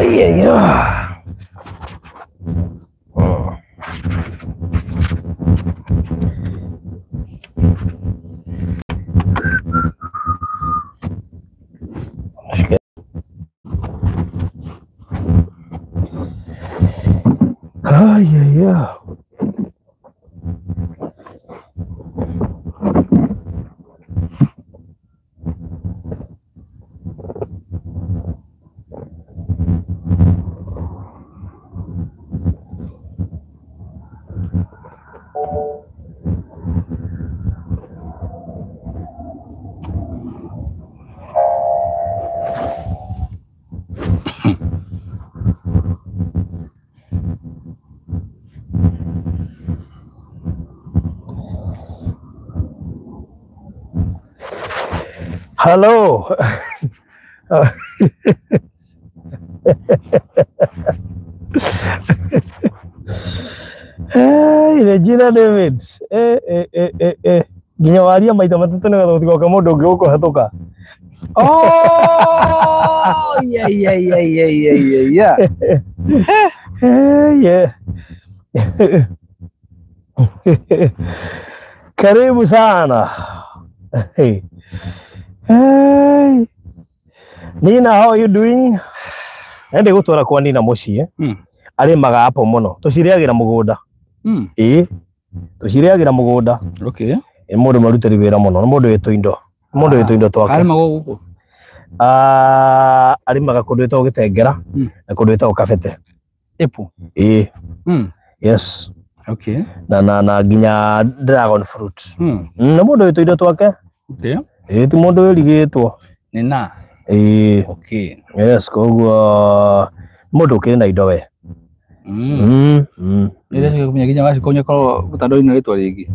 Yeah. Yeah. Hello. Hey, Regina David. Ginya waria maita matatu na guthigoka mundu ungi guko hatuka. Oh, yeah. Yeah. Karibu sana. Hey. Nina, how are you doing? Nende gutwara kwa Nina muciĩ. Arimaga hapo muno. Tuciriagira mugunda. Tuciriagira mugunda. Okay. Mundu marutĩri wĩra muno. Mundu wĩtũ indo. Mundu wĩtũ indo twake. Arimaga guku. Arimaga kundu wĩtagwo Gĩtengera na kundu wĩtagwo Kabete. Epo. Yes. Okay. Na ginya dragon fruit. Na mundu wĩtũ indo twake. Okay. Ti mundu wĩrigĩtwo. Nina. Okay. Yes, koguo mundu ukiri na indo we. Ndio kumenya ginya washi konye ko gutando ino ritwa ringi.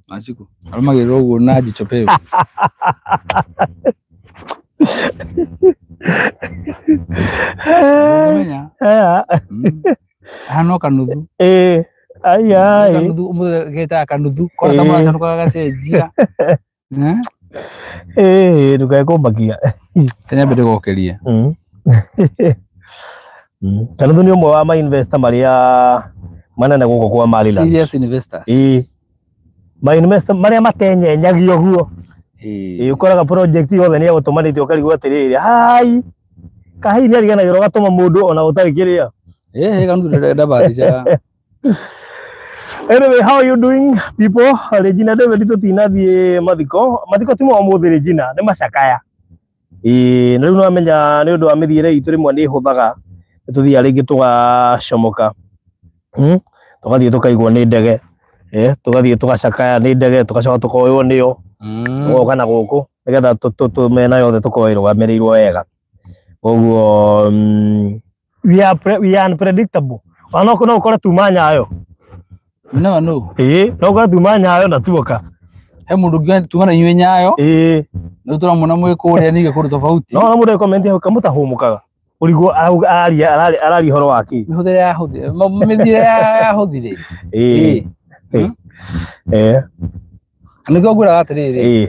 Machiku. Arumagirwo uguo na jichope. Kumenya. Hano kanuthu. Kanuthu umugeta kanuthu. Kwa tamara chanuka gacenjia. Ndugaikumakia. Tenya bede gokeria. Kanuthu ni umwe wa ma investor maria manene guko kwa Maryland. Serious investors. Ma investor maria matenyenyagio guo. Ukoraga project yothe ni gutumanithio ukarigwo atiriri. Hai. Kahai ni ariganagirwo gatuma mundu ona utari kiria. Kanuthu ndenda batisha. Anyway, how are you doing, people? Regina David tutinathie mathiko timo umuthi Regina ni macakaya. Na riu no amenya ni undu wa mithiire itu rimwe ni huthaga tuthia ringi tugacomoka. Tugathie tukaigwo ni ndege. Tugathie tugacakaya ni ndege tugacoka tukoywo niyo. Goka na guku nigetha tumena yothe tukoirũgamĩrĩirwo wega. Koguo we are unpredictable. No ukore tuma nyayo. No. No ukore tuma nyayo na tuoka. He mundu ngi tuma na inywe nyayo. No turamona mwe kuria nige kundu tofauti. No na mundu comment hau kamutahumukaga. Urigo arari horo waki. Mithire ya huthire. Nĩguo ngwĩraga atĩrĩrĩ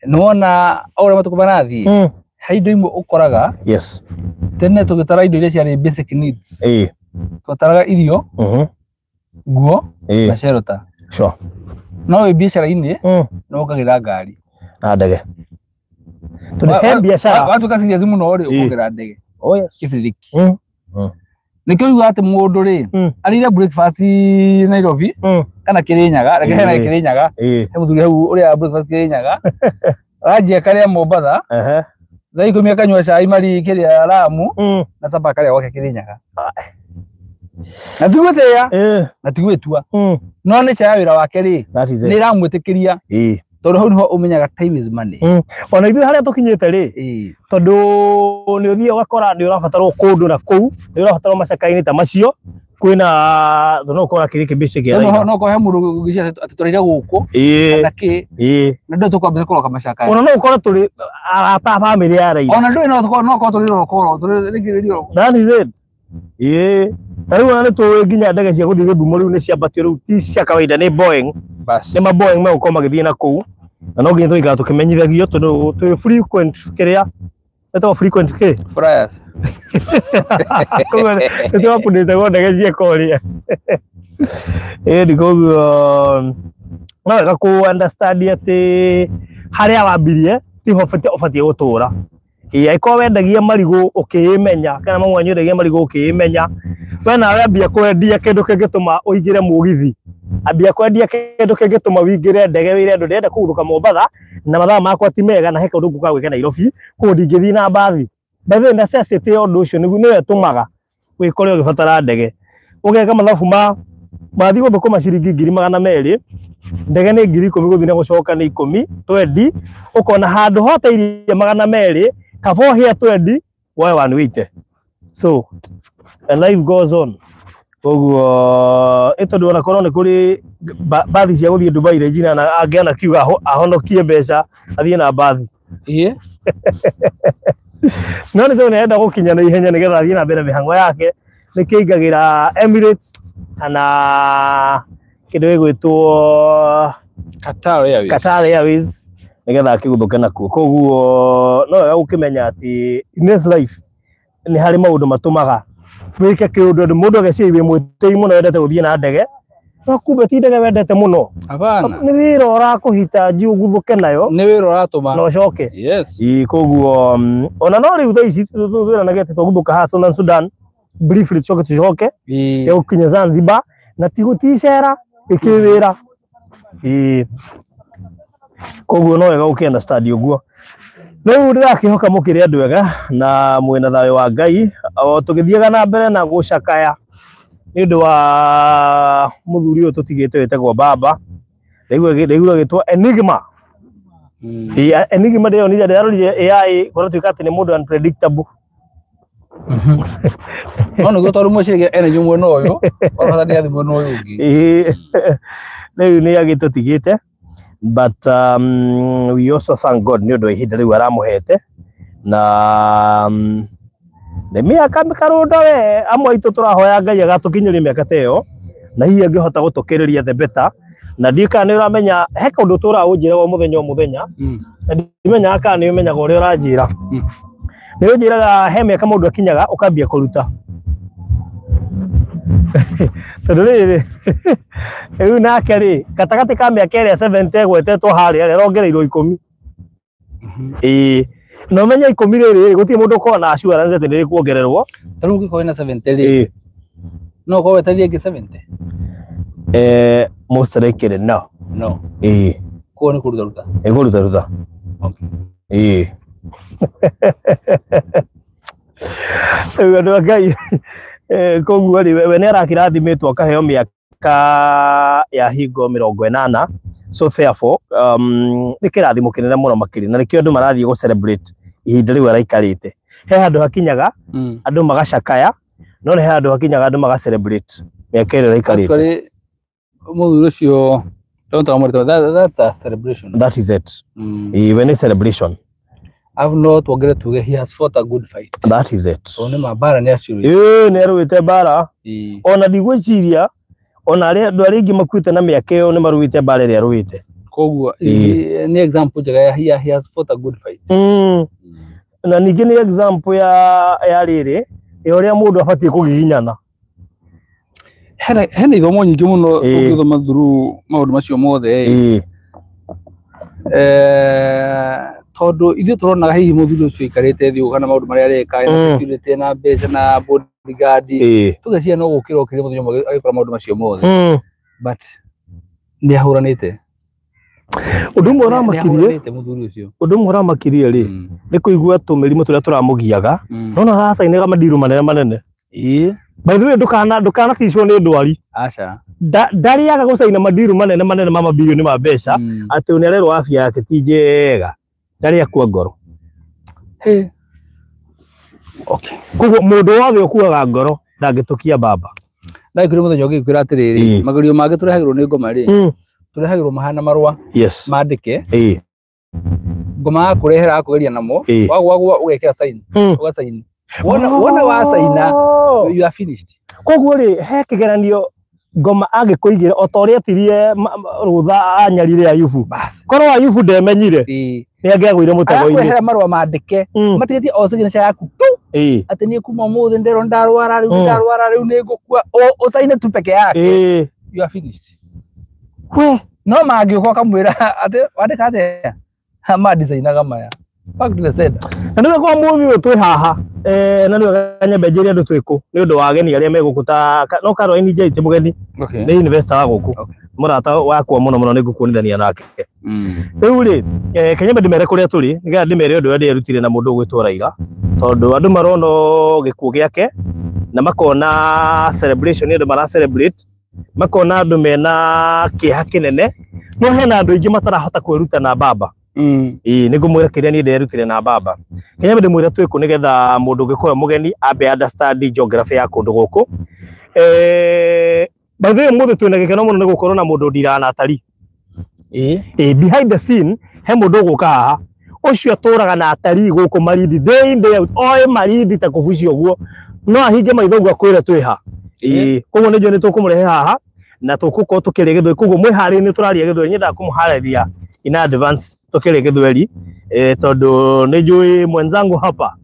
nĩwona ũrĩa matukũ marathiĩ he indo imwe ũkoraga tene tũgĩtara indo iria ciarĩ basic needs twataraga irio nguo na shelter no wĩ biacara-inĩ no ũkagĩra ngari na ndege tũrĩ biacara watuĩka serious mũno rĩ ũkagĩra ndege kĩbiriki nikio yuga ati mundu ri arire breakfast Nairobi kana Kirinyaga reke hena Kirinyaga he muthuri hau uria breakfast Kirinyaga ajia karia Mombasa thaa 10 akanywa cai mari kiria Lamu na sapa karia gwake Kirinyaga na tigwetua no ni caya wira wake ri ni ramwitikiria tondu hau niho umenyaga time is money ona ithuĩ harĩa tũkinyĩte rĩ tondũ nĩ ũthiĩ ũgakora nĩ ũrabatarwo kũndũ na kũu nĩ ũrabatarwo macaka-inĩ ta macio kwĩna no ũkora kĩrĩ kĩmbici kĩa no kohe mũndũ gĩcia atĩ tũrĩire gũkũ na kĩ na ndũ tũkwambia kũroka macaka ona no ũkora tũrĩ arata family ya Raila ona ndũ no korwo tũrĩ rokoro tũrĩ that is it Rĩu ona nĩ tũĩ nginya ndege cia gũthiĩ Gĩthumo rĩu nĩ ciambatio rĩu ti cia kawaida nĩ Boeing nĩ ma Boeing megũkorwo magĩthiĩ na kũu na no nginya tũikara tũkĩmenyithagio tondũ twĩ frequent kĩrĩa Ito frequent K. Flyers. Ito update go ndege cia koria. Ndiko no ku understand ati haria wambirie ti hofatie gutura. Iko wendagia marigo ukimenya kana mamwanyu ndagia marigo ukimenya we nawe ambia kwendia kindu kingituma uigire mugithi ambia kwendia kindu kingituma wingire ndege wire andu ndenda kuguruka Mombatha na mathaa makwa ti mega na he kaundu nguka gwika Nairobi ko ndingithi na mbathi mbathi na necessity undu ucio niwe tumaga wikore ugibatara ndege ugeka mathabu ma bathi guthukuma ciringi 200 ndege ni 10,000 guthi na gucoka ni 10 20 ukona handu hoteirie 200 kabo here 20 why 180 so and life goes on koguo ito ndona korone kuri bathi cia guthie Dubai Regina na angiana kiuga ahonokie mbeca athie na bathi no nĩ nenda gukinya na ihenya nigetha athie na mbere mihango yake nikiingagira Emirates kana kindu gigwitwo Qatar Airways nigetha akiguthuke nakuo koguo no ukimenya ati in this life ni hari maundu matumaga wike kiundu mundu ageciria mwitei muno wendete guthie na ndege no kumbe ti ndege wendete muno hapana ni wira urakũhitaji uguthuke nayo ni wira uratuma no coke yes koguo ona no riu thaa ici twiranaga ati tuguthuka ha Sudan briefly tucoke ya gukinya Zanzibar na tigũticera ikĩwĩra koguo no wega ukienda study uguo riu ndirakihoka mukire andu wega na mwena thayo wa Ngai o tugithiaga na mbere na gucakaya ni ndu wa muthuri uyu tutigite wetagwo baba rigura gitwa Enigma Enigma ndio ni ndirarorire AI kora twikate ni mundu unpredictable no go toru mucirige energy mwena uyu ora ni athi mwena uyu ungi riu ni agitutigite but we also thank God ni undu ihinda riu aramuhete na ni miaka mikarunda we amwe itu turahoya Ngai agatukinyiria miaka teyo na hihi angihota gutukiriria the better na ndika ni uramenya he kaundu turaunjira o muthenya na ndimenya aka ni umenyaga uria uranjira ni unjiraga he miaka mundu akinyaga ukambia kuruta tondu riri riu nake ri gatagati ka miaka iria 70 gwetetwo haria rongereirwo 10 no menya 10 riri gutie mundu kona assurance ati ni kuongererwo riu ngiko ina 70 ri no ko wetarie ki 70 most likely no ko ni kuruta ruta okay andu Ngai koguo ri we ni arakirathimĩtwo akaheo miaka ya hingo 80 so therefore ni kirathimo kinene muno makiri na nikio andu marathie go celebrate ihinda riu araikarite he handu hakinyaga andu magacakaya no ni he handu hakinyaga andu maga celebrate miaka ĩrĩa araikarite muthuri ucio that's a celebration that is it even a celebration I've not wagere tuge he has fought a good fight that is it one mabara ni actually ni aruite bara ona ndigwiciria ona andu aria ingi makuite na miaka iyo ni maruite bara ria aruite koguo ni example jaga he has fought a good fight na ningi ni example ya riri uria mundu abatie kugiginyana hena ithomo nyingi muno ukithoma through maundu macio mothe tondu ithuĩ turonaga hihi muthuri ucio ikarite thiu kana maundu maria areka na security na mbeca na bodyguard tugeciria no gukira okire muthuri umwe agikora maundu macio mothe but ni ahuranite undu umwe uramakirie ri ni kuigua tumirimu turia turamugiaga nona aracainaga mandiru manene by the way ndukana tishwo ni ndwari aca ndariaga gucaina mandiru manene ma mabilioni ma mbeca ati unarerwo afya yake ti njega ndari akua ngoro okay koguo mundu wothe ukuaga ngoro ndangitukia baba ndaikire muthenya ugikwira atiriri magario mange turehagirwo ni ngoma ri turehagirwo mahana marua mandike ngoma akurehera akugeria namo wagwa ugekira sign ugasign wona wa saina you are finished koguo ri he kigeranio ngoma agikuigira o ta uria tirie rutha anyarire Ayubu korwo Ayubu ndemenyire ni angĩagũire mũtego-inĩ akwehera marũa mandĩke matigetie o signature yaku tu atĩ nĩ kuma mũthĩ ndero ndarwara rĩu nĩ ngũkua ũcaine tu peke yake you are finished no mangĩũka kamwĩra atĩ wandĩka atĩa mandicainaga maya back to the center na nĩwe kwa mũthĩ ũyũ twĩ haha na nĩwe Kanyembe njĩrie andũ twĩkũ nĩ ũndũ wa ageni arĩa megũkũta no Caroline Njai ti mũgeni nĩ investor wa gũkũ mũrata wakwa mũno nĩ ngũkuonithania nake rĩu rĩ Kanyembe ndĩmere kũrĩa tũrĩ nĩgetha ndĩmere ũndũ ũrĩa ndĩrutire na mũndũ ũgwĩtwo Raila tondũ andũ marona gĩkuũ gĩake na makona celebration nĩ andũ mara celebrate makona andũ mena kĩeha kĩnene no hena andũ aingĩ matarahota kwĩruta na baba nĩ ngũmwĩra kĩrĩa niĩ nderutire na baba Kanyembe ndĩmwĩre twĩkũ nĩgetha mũndũ ũngĩkorwo mũgeni ambe understand geography ya kũndũ gũkũ by the way mũthĩ twĩna gĩkeno mũno nĩ gũkorwo na mũndũ ndirana atari behind the scene he mũndũ ũgũka haha ũcio atũraga na atari gũkũ Malindi day in day out oĩ Malindi ta kũbuci ũguo no ahinge maitho ũguo akwĩre twĩ ha koguo nĩ njũĩ nĩ tũkũmũrehe haha na tũkũkorwo tũkĩrĩa gĩthweri koguo mwĩharĩrie nĩ tũraria gĩthweri nyendaga kũmũharĩria in advance tũkĩrĩa gĩthweri tondũ nĩ njũĩ mwenzangu hapa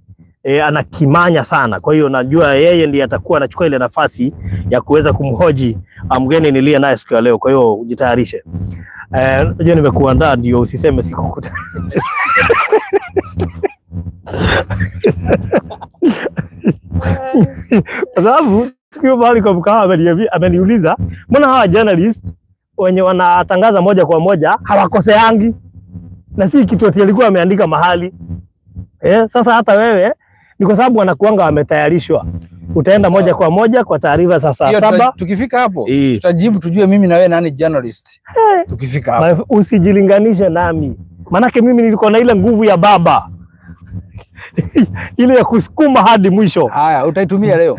anakimanya sana kwa hiyo najua yeye ndiye atakuwa anachukua ile nafasi ya kuweza kumhoji mgeni nilia naye siku ya leo kwa hiyo ujitayarishe najua nimekuandaa ndio usiseme sikukuta kwa sababu tukiwa mahali kwa mkahawa ameniuliza mbona hawa journalist wenye wanatangaza moja kwa moja hawakoseangi na si kitu ati alikuwa ameandika mahali sasa hata wewe ni kwa sababu wanakuanga wametayarishwa utaenda moja kwa moja kwa taarifa saa 7 tukifika hapo tutajibu tujue mimi na wewe nani journalist tukifika hapo usijilinganishe nami manake mimi nilikuwa na ile nguvu ya baba ile ya kusukuma hadi mwisho haya utaitumia leo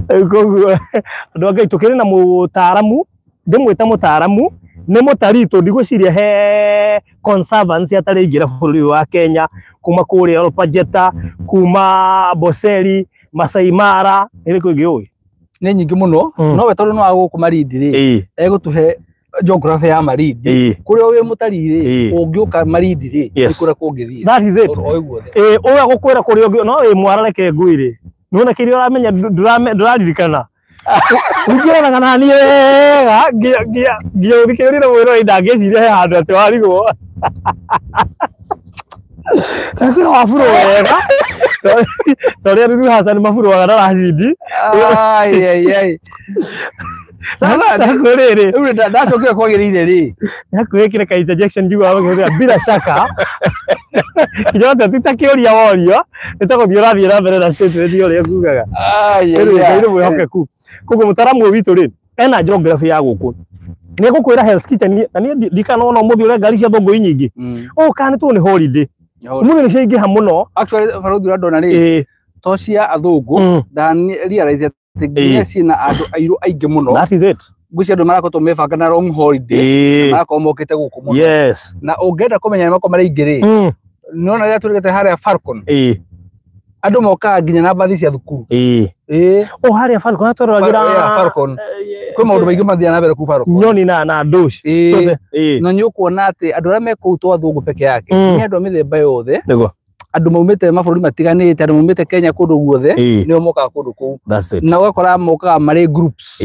andũ angĩ tũkĩrĩ na mũtaaramu ndĩmwĩta mũtaaramu nĩ mũtari tũndigũciria he conservancy atarĩ ingĩra bũrũri wa Kenya kuma kũrĩa Olpajeta kuma Boseri Masai Mara ĩrĩkũ ĩngĩ ũĩ nĩ nyingĩ mũno no we tondũ no agũkũ Malindi rĩ egũtũhe geography ya Malindi kũrĩa wĩ mũtari rĩ ũngĩũka Malindi rĩ nĩ kũrĩa kũngĩthiĩ that is it ũyũ agũkwĩra kũrĩa ũngĩ no wĩ mwarareke ngũire nĩwona kĩrĩa ũramenya ndũraririkana ũngĩonaga na niĩ wega ngĩũthikĩrĩria na mwĩrwo ndangĩciria he handũ atĩ warigwo Nakuna wafuro wega. Tore ndu Hassan mafuro waga naracindi. Ai. Sasa ndakurere. Ule ndacokire kwagirire ri. Nakwekire ka interjection njugwa bagithia bila shaka. Kijota tutakiuria worio. Nitakothio rathira mbere na statement yoria ngugaga. Ai. Ere mwihokeku. Kuko mutaramu witu ri. Ena geography ya guku. Ni gukwira Hell's Kitchen na ni ndikanona muthi ure ngari cia thongo nyingi. O kana tu ni holiday. Muthi ni ciingiha muno. Actually farudi radona ri. Tocia athungu dan realize tigesi na andu airu aingi muno. That is it. Gucia andu marakoto mebanga na long holiday. Marakomokete guku muno. Yes. Na ungenda kumenya mako mari ingiri. Nona ria turigete haria Falcon. Andu moka nginya na bathi cia thukuru. O haria Falcon atorogira Falcon. Kwa maundu maingi mathia na mbere ku Falcon. Nyoni na ndush. Na nyukuona ati andu aria mekutwa athungu peke yake. Ni andu mithemba yothe. Nego. Andu maumite mabũrũri matiganĩte, andu maumite Kenya kundu guothe nĩo mokaga kundu kuu. Na ugakora mokaga mari groups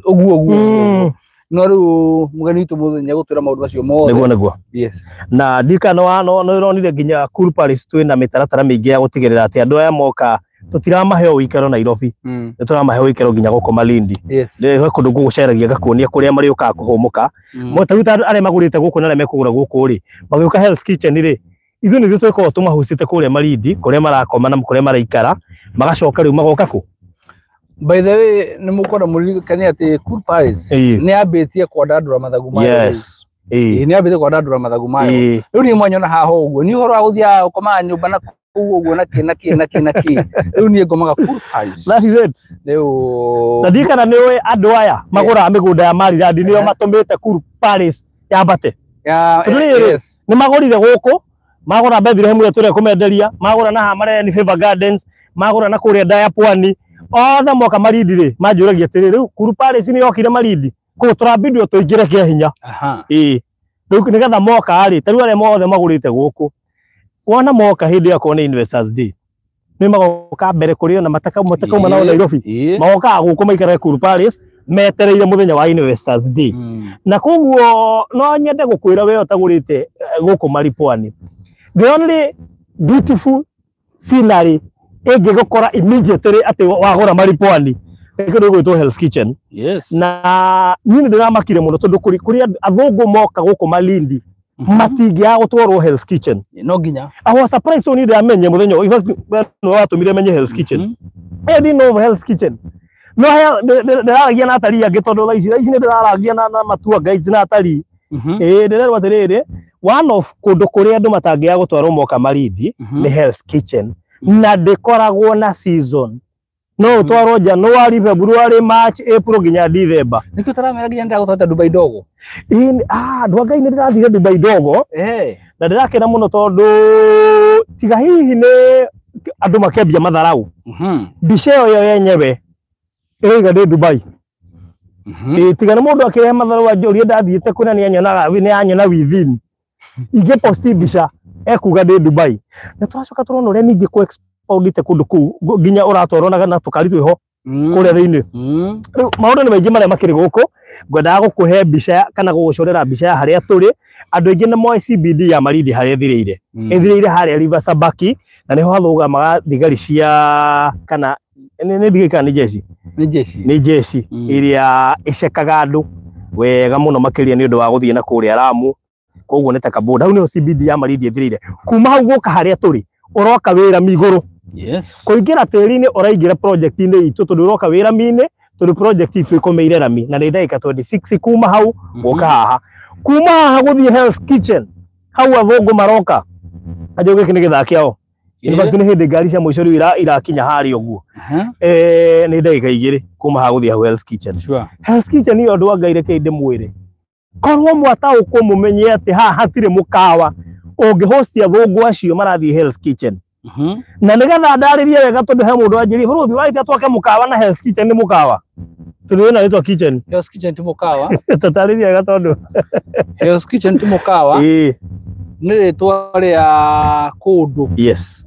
uguo. No riu mugeni witu muthenya gutwira maundu macio mothe. Neguo. Yes. Na ndikano no ironire nginya Cool Palace twina mitaratara mingi ya gutigirira ati andu aya moka tutiramahe uikaro Nairobi. Nituramahe uikaro nginya guko Malindi. Ni kundu guguceragia gakuonia kuria mari uka kuhumuka. Motaruta aria magurite guku na aria mekugura guku ri. Magiuka Hell's Kitchen ri. Ithu nĩ twĩkoo tumahustite kũrĩa Malindi kũrĩa marakoma na kũrĩa maraikara magacoka rĩu magoka ku. By the way nĩ mũkora mũririkania ati Cool Palace nĩ ambĩtie kwandandũra mathagu mayo. Yes. Nĩ ambĩtie kwandandũra mathagu mayo. Rĩu nĩ mwanyona haha ũguo nĩ ũhoro wa gũthia ũkoma nyũmba na ũguo na kĩ. Rĩu nĩ ngomaga Cool Palace. That is it. Rĩu na ndikana nĩ we andũ aya magũraga mĩgũnda ya Maryland nĩo matũmĩte Cool Palace yambate. Yes. Nĩ magũrire gũkũ magora Bethlehem ya tũrĩa kũmenderia magora na hamare ni Favor Gardens magora na kũrĩa Ndaya Pwani othe moka Malindi ri manjũragia atĩrĩ rĩu Cool Palace nĩ yokire Malindi kũ tũrambindio tũingĩre kĩa hinya riu nigetha moka ari tariu aria mothe magurite guku wona moka hindi ya kone investors day ni magoka mbere kuri na matakauma nao Nairobi magoka guku maikara Kuru Palace metereire muthenya wa investors day na koguo no nyende gukwira we otagurite guku Maripwani the only beautiful scenery ingigukora immediately ati wagura Maripwani ikindo gwitwo Hell's Kitchen na nyine ndiramakire muno tondu kuri athungu moka guku Malindi matingia gutwarwo Hell's Kitchen no ginya I was surprised when ndamenye muthenya no watumire menye Hell's Kitchen I didn't know Hell's Kitchen no ndiragia na atari angi tondu tha ici ndiragia na matua guides na atari ndirerwa atiriri one of kundu kuria andu matangia gutwarwo moka Malindi ni Hell's Kitchen na ndikoragwo na season no utwarwo January February March April nginya December nikio taramera nginya ndagutwata Dubai dogo ndwangai ndirathire Dubai dogo na ndirakena muno tondu tiga hihi ni andu makembia matharau mbica yo yenyewe iriga ndi Dubai tiga ni mundu akirehe matharau anjuri ndathiite kuna ni anyona within ige posti mbica ekuga ndi Dubai na turacoka turona uria ningi ku audite kundu ku nginya uratwarwo na tukari twiho kuria thiini riu maundu ni maingi maria makiri guku ngwendaga gukuhe mbica kana gugucorera mbica ya haria turi andu aingi ni moe CBD ya Malindi haria ithiriire haria River Sabaki na niho hathugamaga thigari cia kana ni thigari ni jeshi iria icekaga andu wega muno makiria ni undu wa guthie na kuria Lamu koguo ni ta kaboda hau niho CBD ya Malindi ithiriire kuma hau guka haria turi uroka wira miguru kuingira tiri-ini uraingira project-ini itu tondu uroka wira mine tondu project itu ikomeire rami na ni ndagika 26 kuma hau guka haha kuma haha guthie Hell's Kitchen hau athungu maroka ajo giki ni githaki ao in fact ni hindi ngari cia muico riu irakinya hari uguo ni ndagika 2 kuma haha guthie Hell's Kitchen Hell's Kitchen ni andu angaire kinde mwire korwo mwata ukumumenye ati haha hatire mukawa ungihost athungu acio marathie Hell's Kitchen na nigetha ndaririe wega tondu he mundu anjiri buruthi waite atwake mukawa na Hell's Kitchen ni mukawa tondu wina ritwa kitchen Hell's Kitchen ti mukawa tataririe wega tondu Hell's Kitchen ti mukawa ni ritwa ria kundu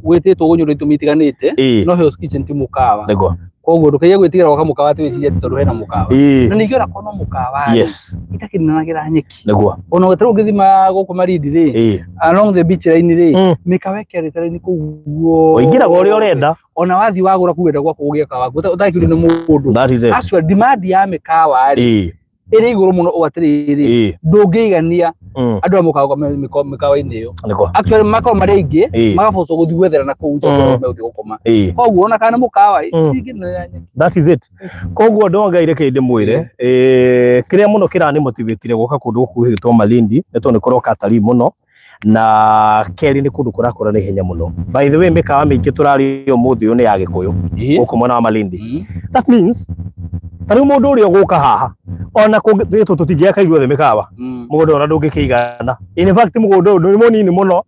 gwititwo gunyuritwo mitiganite no Hell's Kitchen ti mukawa niguo koguo ndukaige gwitigira gwaka mukawa twiciria tondu hena mukawa na ningiona kono mukawa itakinanagira nyeki niguo ona gutari ungithima guku Malindi ri along the beach line ri mikawekia ritari-ini kuguo oingira go ri urenda ona wathi wagura kugenda gwa kugieka waku utakiuri ni mundu actual demand ya mikawa ri iri iguru muno ugatiriri ndungigania andu amukaga mikawa-ini iyo actually makao mari aingi magaboco guthi gwethera na kuu uthi gukoma koguo ona kana mukawa that is it koguo ndongaire kinde mwire kiria muno kirani motivatire guka kundu gukuhitwo Malindi neto ni kuroka atari muno na keri ni kundu kurakora na ihenya muno by the way mikawa mingi turari umuthi uyu ni ya Gikuyu guku mwena wa Malindi that means tariu mundu uria guka haha ona kugitu tutingiaka ithuothe mikawa mugondo ona ndungikigana in fact mugondo ni munini muno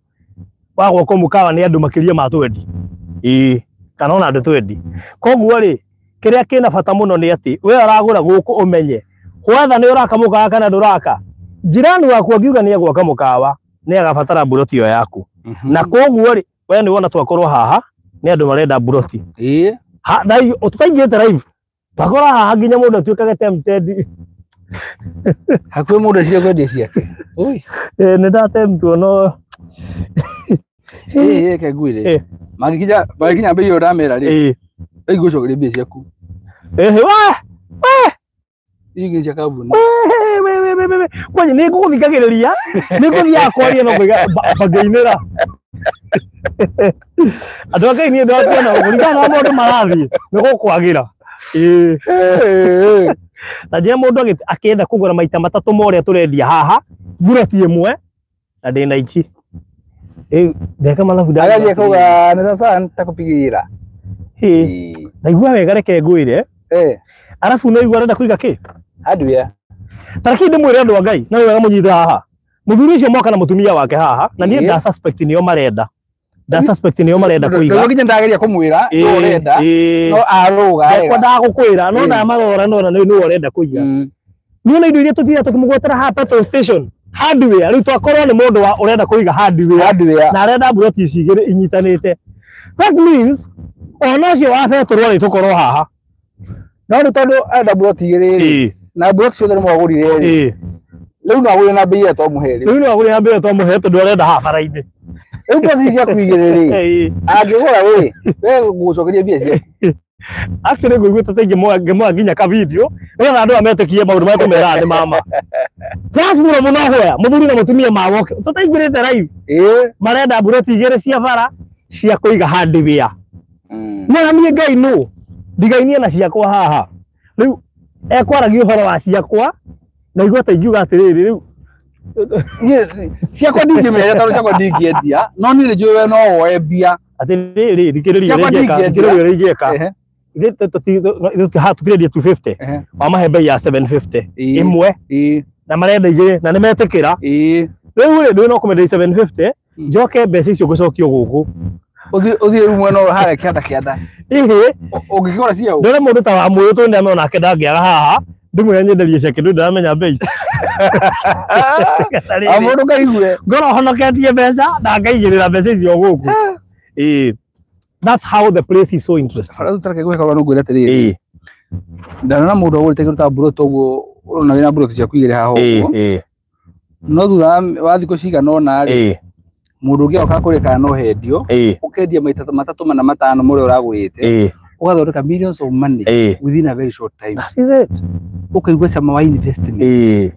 wa gwako mukawa ni andu makiria ma 20 kana ona andu 20 koguo ri kiria kina bata muno ni ati we aragura guku umenye kwetha ni uraka mukawa kana nduraka jirani waku angiuga ni agwaka mukawa ni agabatara buroti iyo yaku na koguo ri we ni wona twakorwo haha ni andu marenda buroti ha dai ututaingite live twakora haha nginya mundu atuikage tempted hakwe mundu cia kwendia ciake ui ni ndatemtwo no ke gwire magikinya mbei yo ndamera ri igucokeria mbei ciaku igi cia kambuni kwani ni nguthikagiriria ni nguthia kwaria no kwiga bangainira andu akai ni ndakiona kuringana na mundu marathie ni gukwagira na je mundu akienda kugura maita matatu moria turendia haha burati imwe na ndina ichi ndeka malafu ndari agathie kuga ni sasa nitakupigira ndaigua wega reke ngwire arafu no igua renda kuiga ki aduya tariki ndimwire andu Ngai na wega munyitha haha muthuri ucio moka na mutumia wake haha na nie nda suspect niyo marenda kuiga nginya ndageria kumwira no urenda no aruga kwa ndagukwira no ndamarora no ni urenda kuiga niona indo iria tuthira tukimugwetera ha petrol station hardware riu twakorwo ni mundu wa urenda kuiga hardware na arenda bullet ici igiri inyitanite. That means ona cio wa betoro ri tukorwo haha no ni tondu enda bullet igiri na bullet cio ni mwagurire riu no agure na bei ya to muhe riu no agure na bei ya to muhe tondu arenda habara-ini riu bullet cia kuigiriri angigura we gucokeria mbia cia actually ngũiguĩte ta ingĩmoya nginya ka video nĩgetha andũ ametĩkie maũndũ marĩa tũmeraga nĩ mama. Twacugura mũno hoya mũthuri na mũtumia magoke tũtaingĩrĩte live marenda bullet igĩrĩ cia bara cia kũiga hardware. Na niĩ Ngai nũ ndigainie na ciakwa haha rĩu ekwaragia ũhoro wa ciakwa na igua ta ingiuga atĩrĩrĩ rĩu ciakwa ndingĩmenya tondũ ciakwa ndingĩendia no niĩ njũĩ we no woe mbia atĩrĩrĩ thikĩrĩria ũrĩa ingĩka tũtirendia 250 wamahe bei ya 750 imwe na marenda igĩrĩ na nĩmetĩkĩra rĩu rĩ ndĩ no kũmenderia 750 njoke mbeca icio ngũcokio gũkũ ũthiĩ rĩu mwena ũyũ harĩa kĩanda ũngĩkĩgũra cia ndore mũndũ ta wa mũyũ tũndĩamenya onake ndangĩaga haha ndĩmwĩre nyenderie ceke ndĩ ndaramenya bei mũndũ ngaigue ngorwo honoketie mbeca na ngaigĩrĩra mbeca icio gũkũ. That's how the place is so interesting. Rĩu tareke gwĩka ũrĩa ngwĩra atĩrĩrĩ ndanona mũndũ agũrĩte kĩndũ ta bullet ũguo ũrona wĩna bullet cia kũigĩrĩra haha ũguo no thutha wa thikũ cigana ũna rĩ mũndũ ũngĩ oka kũrĩ kana no hendio ũkendia maita matatũ mana matano mũrĩa ũragũrĩte ũgathondeka millions of money within a very short time. That is it. Ũkaigua cama wa investment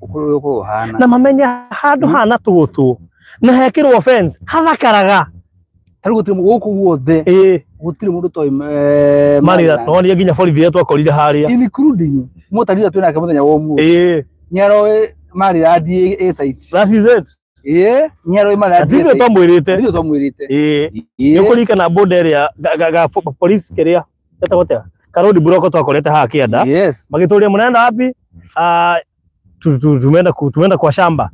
ũkũrũko hana na mamenya handũ hana tũtũ na hekĩrwo fence hathakaraga tarĩ gũtirĩ gũkũ guothe gũtirĩ mũndũ toĩ marĩra nonire nginya borithi ĩrĩa twakorire harĩa including mũtarira twĩ nake mũthenya wa ũmũthĩ nĩaroĩ marĩra ndie site. That is it. Nĩaroĩ marĩra ndie site ndio twamwĩrĩte nĩkũririkana boda ĩrĩa ga police kĩrĩa etagwo atĩa karodi buroko twakorete haha kĩanda magĩtũria mũnenda wapi tumeenda kwa shamba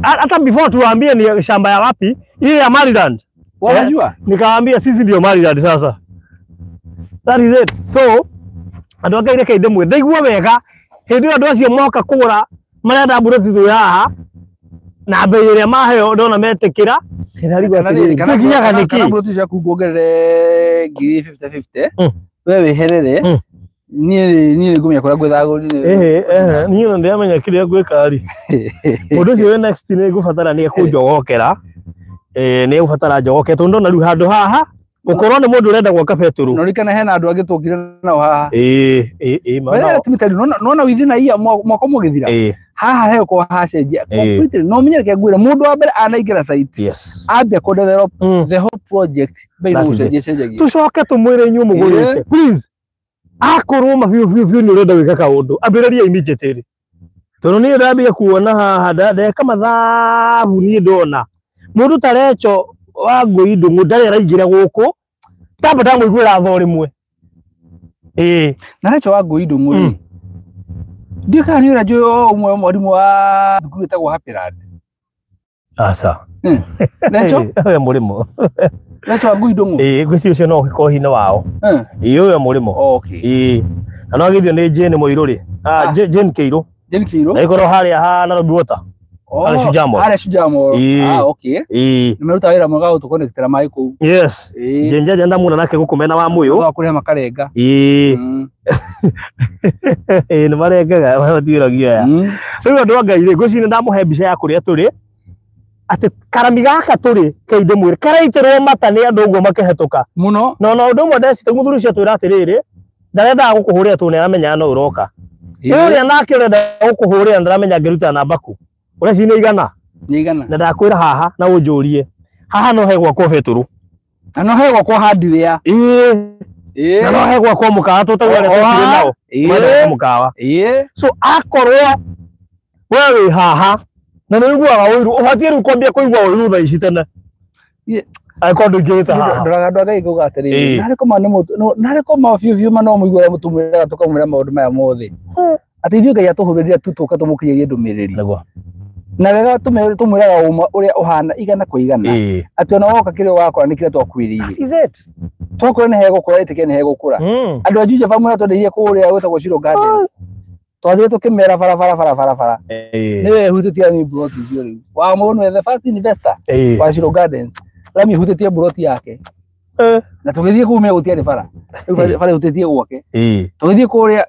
hata before tuambie ni shamba ya wapi ile ya Maryland. Unajua nikawaambia sisi ndio Maryland sasa. That is it. So andũ akaire kainde mwe ndaigua wega hĩndĩ andũ acio moka kũgũra marenda bullet tu haha na bei ĩrĩa maheo ndona metĩkĩra nginya nĩkĩ bullet ciaku nguongerere 50-50 wewe herere niĩ ngũmenya kũrĩa gwĩthagũrire niĩ no ndĩramenya kĩrĩa ngwĩka rĩ mũndũ ũcio wĩ next nĩ ngũbatara nĩ ekũnjogokera nĩ ũbatara njogoke tondũ ndona rĩu handũ haha ũkorwo nĩ mũndũ ũrenda gwaka betũrũ no rikana hena andũ angĩ tũkire nao haha nona within a year mwaka mũgĩthira haha heko hacenjia completely no menyeke ngwĩra mũndũ wa mbere anaingĩra site ambia kũ develop the whole project bei gũcenjia tũcoke tũmwĩre inyuĩ mũgũrĩte please akorwo mabiũ nĩ ũrenda gwĩka kaũndũ ambĩrĩria immediately tondũ niĩ ndambia kuona haha ndeka mathabu niĩ ndona mũndũ tarecho wa ngũi ndũngũ ndarĩ araingĩra gũkũ tamba ndamũiguĩra tho rĩmwe na recho wa ngũi ndũngũ ndiũ kana nĩ ũranjũĩ ũmwe mwarimũ wa thukuru ĩtagwo Happyland aca recho ũyũ mũrĩmo recho wa ngũi ndũngũ ngwĩciria ũcio no ũhĩka ũhi-inĩ wao ũyũ mũrĩmo na no agĩthio nĩ Jane Mũirũ rĩ Jane Kĩirũ na ikorwo harĩa ha Nairobi Water harĩa Shujamo okay nimeruta wĩra mwega gũtũconnectĩra maĩ kũu Jenja ndamuna nake gũkũ mena wa Mũyũ kũrĩa makarenga nĩ marengaga matiragia aya rĩu andũ a Ngai rĩ ngwĩciria ndamũhe mbica ya kũrĩa tũrĩ atĩ karami gaka tũrĩ kainde mwĩrĩ karaitĩrwo mata nĩ andũ ũguo makĩhetũka mũno no ũndũ ũmwe ndecite mũthuri ũcio twĩra atĩrĩrĩ ndarendaga gũkũhũrĩra tondũ nĩaramenya no ũroka ũrĩa nake ũrenda gũkũhũrĩra ndaramenya ngĩruta namba ku ũreci nĩ igana na ndakwĩra haha na ũnjũrie haha no he gwakwo betũrũ na no he gwakwo hardware na no he gwakwo mũkawa tũtagware tũtirĩ nao mwenda mũkawa so akorwo we wĩ haha na nĩ ũiguaga ũiru ũbatiĩ rĩu kwambia kũigua ũiru thaa ici tene angĩkorwo ndũingĩrĩte haha ndoraga andũ angĩ kuuga atĩrĩrĩ narĩ koma biũ ma no mũigua ũrĩa mũtũmwĩraga tũkamwĩra maũndũ maya mothe atĩ ithuĩ Ngai atũhũthĩrire tu tũka tũmũkinyĩrie ndũmĩrĩri na wega tũmwĩraga ũma ũrĩa ũhana igana kwa igana atĩ ona woka kĩrĩa wakora nĩ kĩrĩa twakwĩrĩire twakwĩra nĩ hegũkũra ĩtĩkia nĩ hegũkũra andũ a Juja famwe twendeirie kũrĩa gwĩtagwo Shiro Gardens twathire tukimera bara niwe hutitie ni broti cio riu wa mundu the first investor wa Shiro Gardens rami hutitie broti yake na tugithie kumia gutiari bara bara hutitie gwake tugithie kuria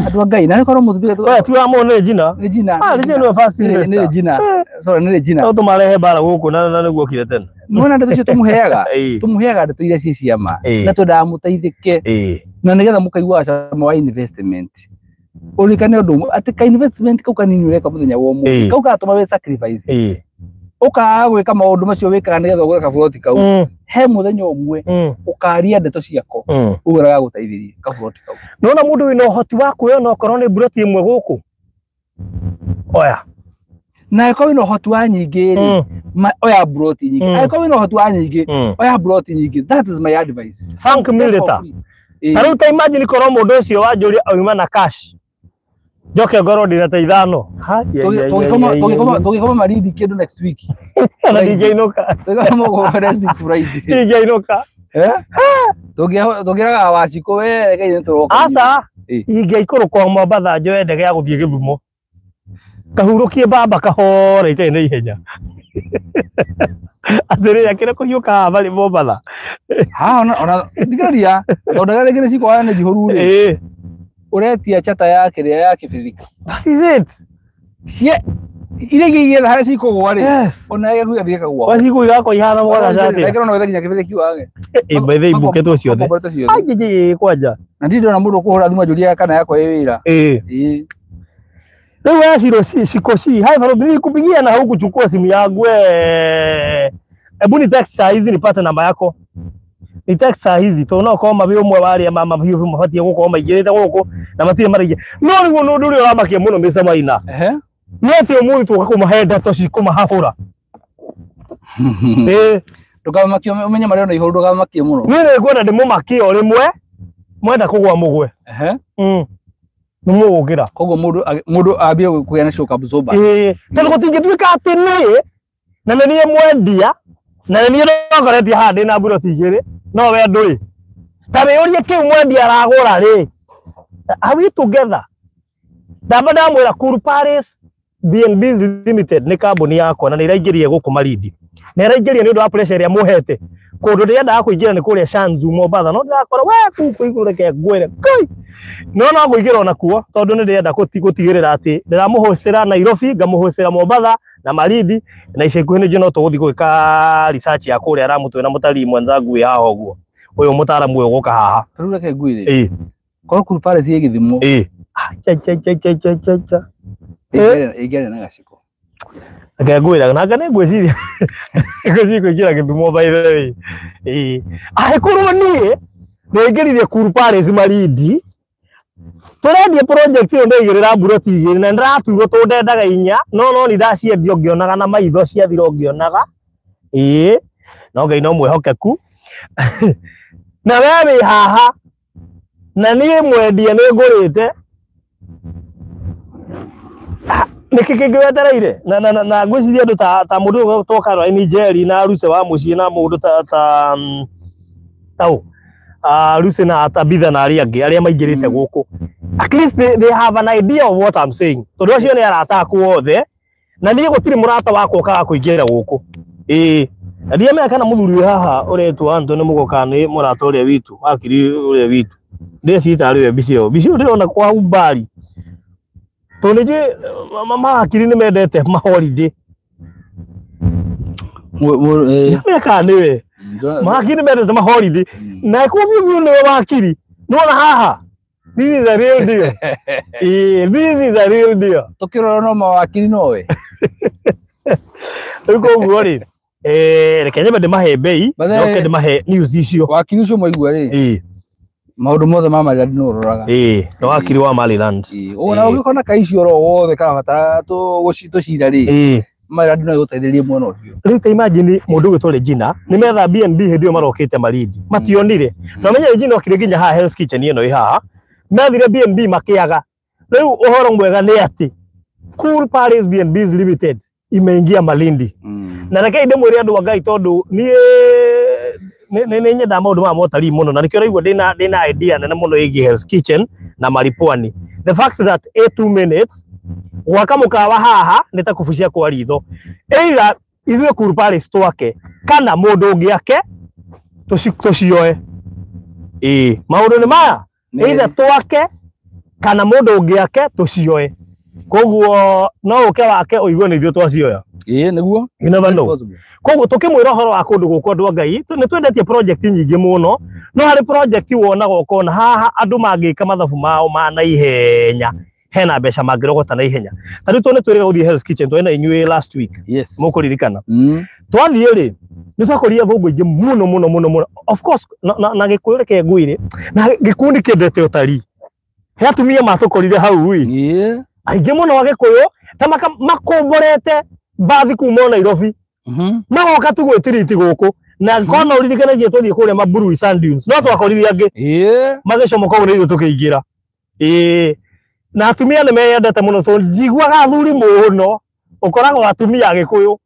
andu ngai na korwo muthithie tu amone Regina Regina no first investor ni Regina sorry ni Regina no tumarehe bara guku na niguo kire tena nona ndeto cio tumuheaga ndeto iria ci ciama na twendaga muteithike na nigetha mukaigua cama wa investment urikane undu ati ka investment kau kanini ureka muthenya wa mu kau gatuma we sacrifice uka gwika maundu macio wikaga nigetha ugure kaburoti kau he muthenya umwe ukaria ndeto ciako uguraga guteithiria kaburoti kau nona mundu wina uhoti wa kuona okorwo ni buroti imwe guku oya na ko wina uhoti wa nyingi ri oya buroti nyingi ko wina uhoti wa nyingi oya buroti nyingi that is my advice thank me later taruta imagine korwo mundu ucio wanjuri auma na cash joke ngoro ndina ta ithano tugikoma maridi kindu next week na DJ Inoka tugikoma go Friday DJ Inoka tugiraga waciko we kaine turoka asa ingeikuru kwa Mombatha njoe ndege ya guthie Githumo kahurukie baba kahora ite na ihenya athiri yakire kuhiuka bali Mombatha ona ndikiraria ondaga ngire ciko ne jihuru ri uretia chata yake ria ya kibirika that is it cie ile gigira hari ciko gwari ona yeye huya bika gwa waciko igako ihana mwana zate ndakira no wetha kibiriki wage bethe ibuke tu ciothe ajiji kwanja na ndindo na mundu kuhura thuma juria kana yako wira leo yashiro sikoshi hai bado nikupigia na huku chukua simu yangu hebu ni text saa hizi nipate namba yako ni text saa hizi tona kwa mabio mwe bari mama hiyo mafati yako kwa maigirete guko na matire marige no ni no nduri urabakie muno mbisa maina nete omuntu tukakuma heda toshi kuma hahura tukamakio umenya mareo na ihuru tukamakio muno nire kwenda ndimumakio rimwe mwenda kugwa mugwe numugira kogo mundu abie kuyana shoka absorba tano gutingituika atini na niye mwendia na niye ndogoreti handi na mburo tigiri no we nduri tabe urie kiu mwendia aragura ri are we together ndabada mwira Cool Paris BNBs Limited ni kambuni yako na niraingirie guku Malindi niraingirie ni undu wa pressure ya muhete kundu ndienda kuingira ni kuria Shanzu Mombatha no ndakora we kuku iguru ke gwire kai no kuingira ona kuo tondu ni ndienda gutigirira ati ndiramuhostera Nairobi ngamuhostera Mombatha na Malindi na icekuhi ni no tuguthi gwika research ya kuria ramutwe na mutari mwenzangu ya hoguo uyu mutaramu uyu guka haha rura ke gwire ko Cool Paris ye Githumo cha igere na gaciko akagwira nanga ne gwiciria gwiciko kira Githumo by the way kurwo nie ningiririe Cool Paris Malindi turendia project iyo ndigirira buroti igiri na ndiratuirwo tundendaga inya no ni ndaciendio ngionaga na maitho ciathiro ngionaga no ngai no mwehokeku na wewe haha na nie mwendia ni ngurite nikikigwetereire na gwiciria ndu ta mundu toka ro Nigeria na aruse wa mucie na mundu ta Lucy na Tabitha na aria maingirite guku at least they have an idea of what I'm saying tondu acio ni arata kuothe na niye gutiri murata wako kaga kuingira guku ndiye me kana muthuri haha uretu Anthony Mugokani murata uria witu akiri uria witu ndecita ari we bicio ndirona kwa umbari tonje mama akiri ni mendete ma holiday me kana we makini mendete ma holiday na kubio ni wakiri nona haha this is a real deal this is a real deal tukiro no mawakiri nowe uko ngori rekenya bade mahe bei noke de mahe news icio wakiri ucio moigua ri maundu mothe mama ya no roraga no wakiri wa Maliland ona ugikona kaicio ro wothe ka bata to gucito cira ri maradi no guteithĩrĩrie mwana ũcio riu ta imagine mundu gwitwo Regina ni metha BNB hindi marokite Malindi mationire no menye Regina okire nginya ha Hell's Kitchen ino i haha methire BNB makiaga riu uhoro mwega ni ati Cool Paris BNBs Limited imeingia Malindi na reke inde mwiri andu wangai tondu ni nyenda maundu ma motari muno na nikio raigua ndina idea nene muno igi Hell's Kitchen na Maripwani the fact that 2 minutes gwaka mukawa haha nitakufucia kwa ritho either ithuĩ Cool Palace twake kana mundu ungi ake tucioe maundu ni maya either twake kana mundu ungi ake tucioe koguo no uke wake uigwe ni ithuĩ twacioya niguo you never know koguo tukimwira horo wa kundu guko andu Ngai ni twendetie project nyingi muno no hari project wonaga ukona haha andu mangika mathabu mao ma na ihenya hena mbeca mangirogota na ihenya tari tu ni twirega guthie Hell's Kitchen twena inyuĩ last week mukuririkana twathie ri ni twakoria thungu ingi muno of course na gikuyu reke ngwire na gikundi kindete utari he atumia matukorire hau aingi muno wa gikuyu ta makomborete bathi kuma Nairobi magoka tu gwitiriti guku na kona uririkanagie twathie kuria Maburu Sand Dunes no twakorire angi magicomoka uri ithu tukiingira na atumia ni meyendete muno to njiguaga athuri muno ukoragwo atumia gikuyu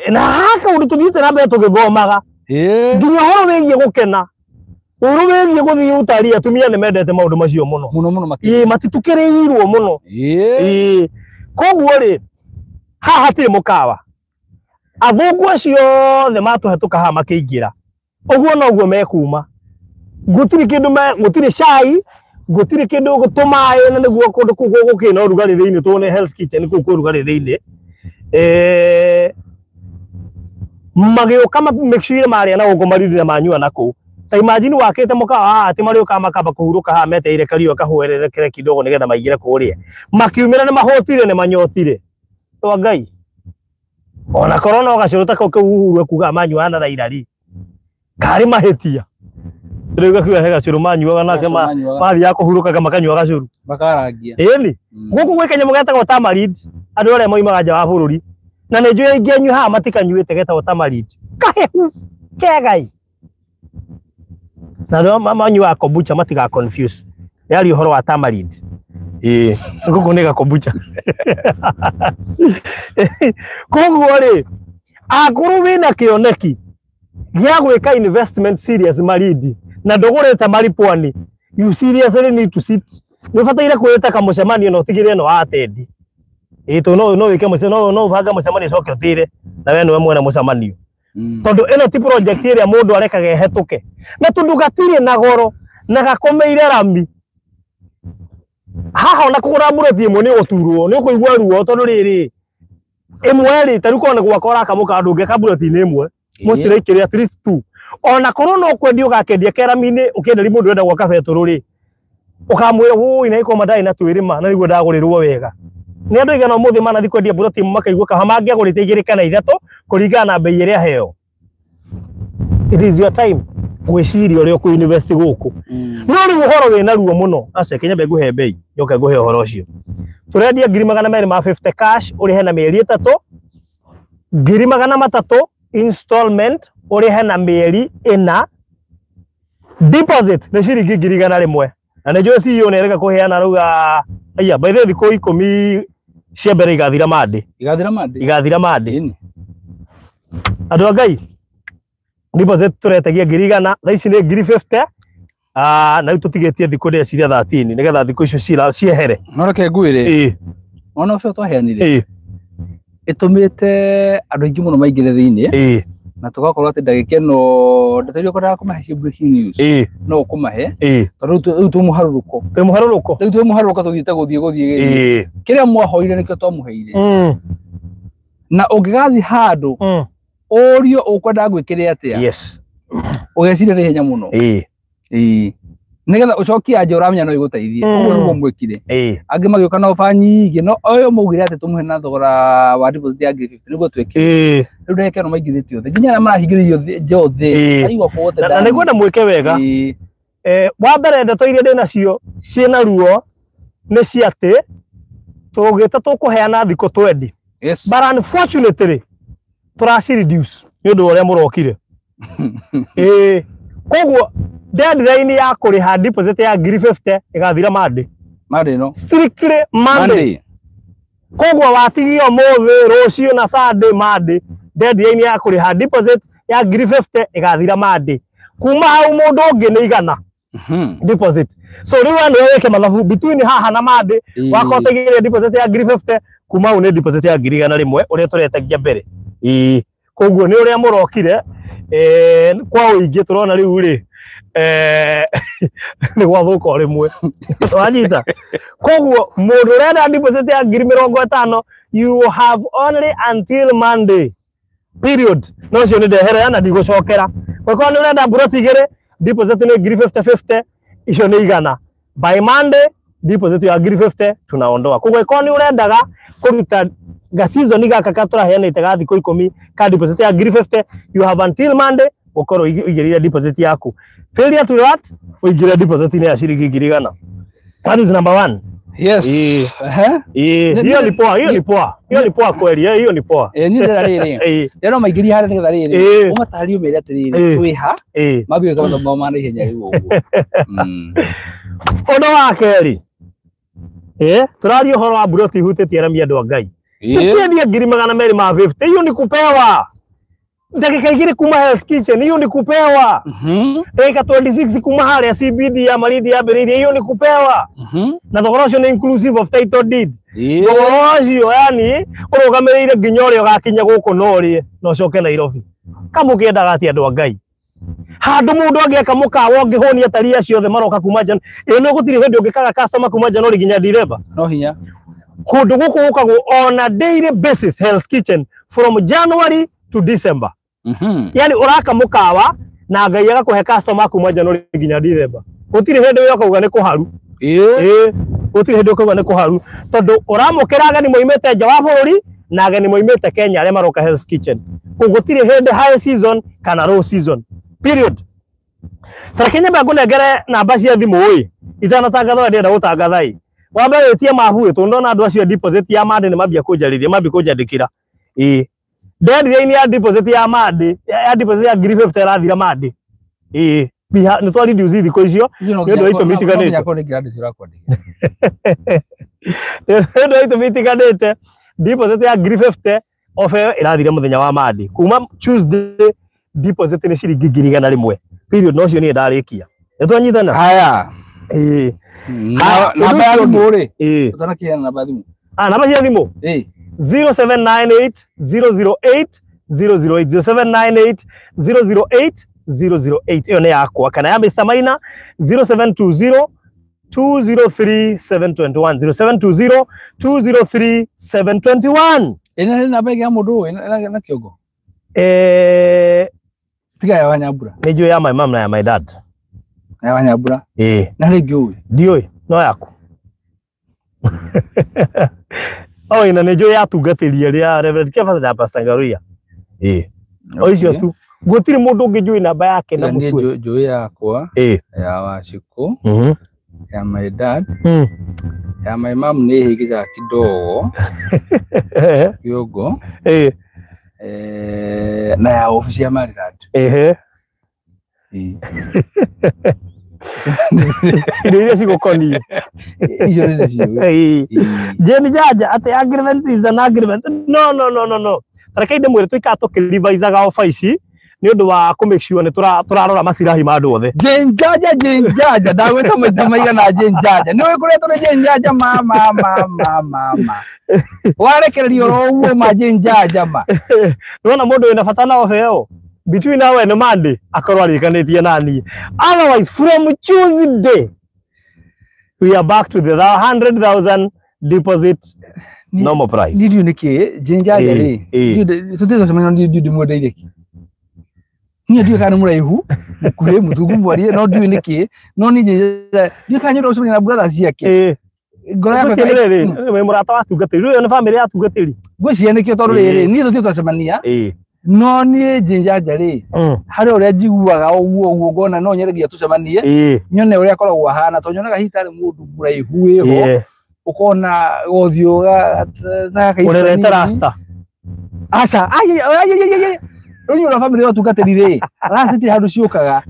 na haka undu tuthiite na mbere tugithomaga nginya horo wigie gukena uru wigie guthii utari atumia ni mendete maundu macio muno matitukiriirwo muno koguo ri haha hatiri mukawa athungu acio the matuhetuka ha makiingira uguo noguo mekuma gutiri kindu gutiri cai gutiri kindu gutumae na niguo kundu kugo gukina urugari thiini tuone Hell's Kitchen kuko urugari thiini magioka make sure maria na ugo marindira manyua nako ta imagine wakite mukawa ati marioka makamba kuhuruka ha meteire kario kahuerere kire kidogo nigetha maigire kuria makiumira ni mahotire ni manyotire to Ngai ona corona ugacuruta ko uhuru kuga manyua na rairari kari mahetia Rega kwa hega curu manyuaga nake mathi ya kuhurukaga makanyuaga curu bakarangia ni guku gwe Kenya mugetagwo Tamarind andu aria moimaga nja wa bururi na ni njui ingi anyu ha matikanyuite getagwo Tamarind kahehu kegai na ndo manyua kombucha matiga confuse yari uhoro wa Tamarind guku nega kombucha koguo ri akuru wina kioneki gya gwika investment serious Marindi na ndogoreta mari pwani you seriously need to sit no fataira kweta kama mucemanio no tigire no atendi to no wike mucemanio no vanga mucemanio coke utire na we no mwena mucemanio tondu eno ti project ire mundu arekaga ehetuke na tondu gatire na goro na gakomeire rami haha ona kugura bureti imwe ni guturwo ni kuigwa ruo tondu riri imwe ri tari kona gwakora kamuka ndunge kabureti ni imwe mostly kiri at least 2 ona corona ukwendi ugakendia keramini ukenderi mundu wenda gwaka beturu ri ukamwira hu ina iko madai na twirima na niguo ndagurirwo wega ni andu igana muthi mana thi kwendia buroti makaigwa ka hamangi agurite igiri kana ithato kuringana na bei iria heo it is your time gwiciria uri ku university guku no ri uhoro wina ruo muno ase Kenya beguhe bei yoka guhe uhoro ucio turendia 250 cash uri hena mieri 3 300 installment uri hena mieri 4 deposit ni ciringi 100 na ne jo CEO nereka kuheana ruga aya by the way thiko 10 cia mbere igathira mande andu Ngai deposit turetagia 100 tha ici ni 50 na tutigetie thiko ria ciria 13 nigetha thiko icio ciehere no reke ngwire ona fe twaheanire itumite andu ingi muno maingire thiini na tugakorwo ati ndagike no ndaterio kora kumahe breaking news no kumahe tondu tu muharuruko tuthiite guthie kiria mwahoire nikio twamuheire na ungigathi handu orio ukwenda gwikire atia ugecire ri henya muno nigetha ucokia anje uramenya no iguteithie uguo niguo mwikire angi magioka na ofa nyingi no oyo mugire ati tumuhe na thogora wa deposit ya 50 niguo tweke riu ndeke no maigithitio nginya na marahingiririo njothe aigwa kuote na niguo mwike wega wa mbere ndeto iria ndina cio ciena ruo ni ciati tugita tukuheana thiko 20 but unfortunately turaci reduce ni undu uria murokire koguo deadline ya kuriha deposit ya 50 igathira Monday no strictly Monday koguo watigio muthi rucio na Sunday Monday deadline ya kuriha deposit ya 50 igathira Monday kuma hau mundu ungi ni igana deposit. So riu anu weke mathabu between haha na Madi wakotegire deposit ya ngiri 50 kuma une deposit ya ngiri 100 uria turetagia mbere. Koguo ni uria murokire kwa uingi turona riu ri ni gwathuka rimwe wanyita. Koguo mundu urenda deposit ya ngiri 50 you have only until Monday period. No cio ni ndehere na ndigocokera kwa ni urenda buroti igire deposit ni ngiri 50 icio ni igana. By Monday deposit ya ngiri 50 tunaondoa. Koguo iko ni urendaga kuruta ga season gaka katuraheanite ga thiko 10 ka deposit ya ngiri 50 you have until Monday ukoro igirira deposit yaku. Failure to that uigire deposit ni ya shilingi ngiri igana. That is number 1. Yes. Hiyo ni poa, hiyo ni poa. Hiyo ni poa kweli, hiyo ni poa. Ni ndira riri. Rero maigiri hara ni riri. Umatari umere atiriri. Twiha. Mabio kama mama na ihenya riu uguo. Ondo wa keri. Turari uhoro wa buroti hutete aramia andu a Ngai. Tukiendia ngiri 250 hiyo ni kupewa. Dakika igiri kuma Hell's Kitchen hiyo ni kupewa. Eka 26 kuma haria CBD ya Malindi ya Beriria hiyo ni kupewa. Na thogora ucio ni inclusive of title deed. Thogora ucio yani urugamirire nginya uria ugakinya guku norie no coke Nairobi. Kama ukiendaga ati andu a Ngai. Handu mundu angieka mukawa ungihonia taria ciothe maroka kuma jana. No gutiri hindi ungikaga customer kuma jana uri nginya Direba. No hinya. Kundu guku gukago on a daily basis Hell's Kitchen from January to December. Yani uraka mukawa na Ngai agakuhe customer kuma January nginya December. Gutiri hindi yoka ni kuharu. Gutiri hindi yoka ni kuharu tondu uramukiraga ni moimete nja wa bururi na ageni moimete Kenya aria maroka Hell's Kitchen. Gutiri hindi high season kana low season. Period. Tarakenya ba kunegere namba cia thimu oi. Itanatangatho ndenda gutangathai. Wambe wetie mahu tu ndona andu acio deposit ya Madi ni mambia kunjarithia mambi kunjandikira. Deadline ya deposit ya Madi ya deposit ya ngiri 50 irathira Madi. Ni twari reduce thiko icio ni ndu itu mitiganite. Ndu itu mitiganite. Deposit ya ngiri 50 ofe irathira muthenya wa Madi. Kuma Tuesday deposit ni ciringi ngiri 100. Period no cio ni ndarikia. Nitwanyithana. Haya. Namba ya thimu ri. Utanakia namba ya thimu. Namba ya thimu. 0798 008 008 0798 008 iyo ni yakwa kana ya Mr. Maina 0720 203 721 0720 203 721. Ina ni namba ya mundu na kiogo. Tiga ya Wanyabura. Nijo ya my mom na ya my dad. Ya Wanyabura. Na regio. Dioi no yako. Oh ina nijo ya tugatiria ria Reverend Kefa na Pastor Ngaruya. O icio tu. Gutiri mundu ungijui namba yake na mutwe. Jo yakwa. Ya Washiko. Ya my dad. Ya my mom ni higiza kidogo. Kiogo. Na ya ofisi ya Maridad. Ile siko koni. Hiyo ni sio. Jeni jaja ate agreement is an agreement. No. Tarakaide mwere tuikato kilivizaga ofa ici ni undu wa ku make sure ni turarora masirahi ma andu othe. Jenjaja ndagweta maita maigana jenjaja ni we kuretwo ni jenjaja mama warekererio ro uo ma jenjaja ma nona mundu wina bata na ofeo between now and Monday akorwa arikanĩtie nani. Otherwise from Tuesday we are back to the 100,000 deposit normal price. Ndio niki jenjaja ri sote someno ndio mudeire ki ni ndio kana muraihu kure mutugu mwarie no ndio niki no ni ndio kanyoro someno na brothers yake ngora yako ri we murata wa tungatiri ri ni family ya tungatiri gwicia nikio tondu ri ni ndio twacemania no ni jenjaja ri hari uria njiguaga uguo ngona no nyeregia tucemanie nyone uria akoragwo hana to nyonaga hitari mundu muraihu iho ukona gothioga urerete rasta acha ai Runyu na family watu gaterire rasta handu ciukaga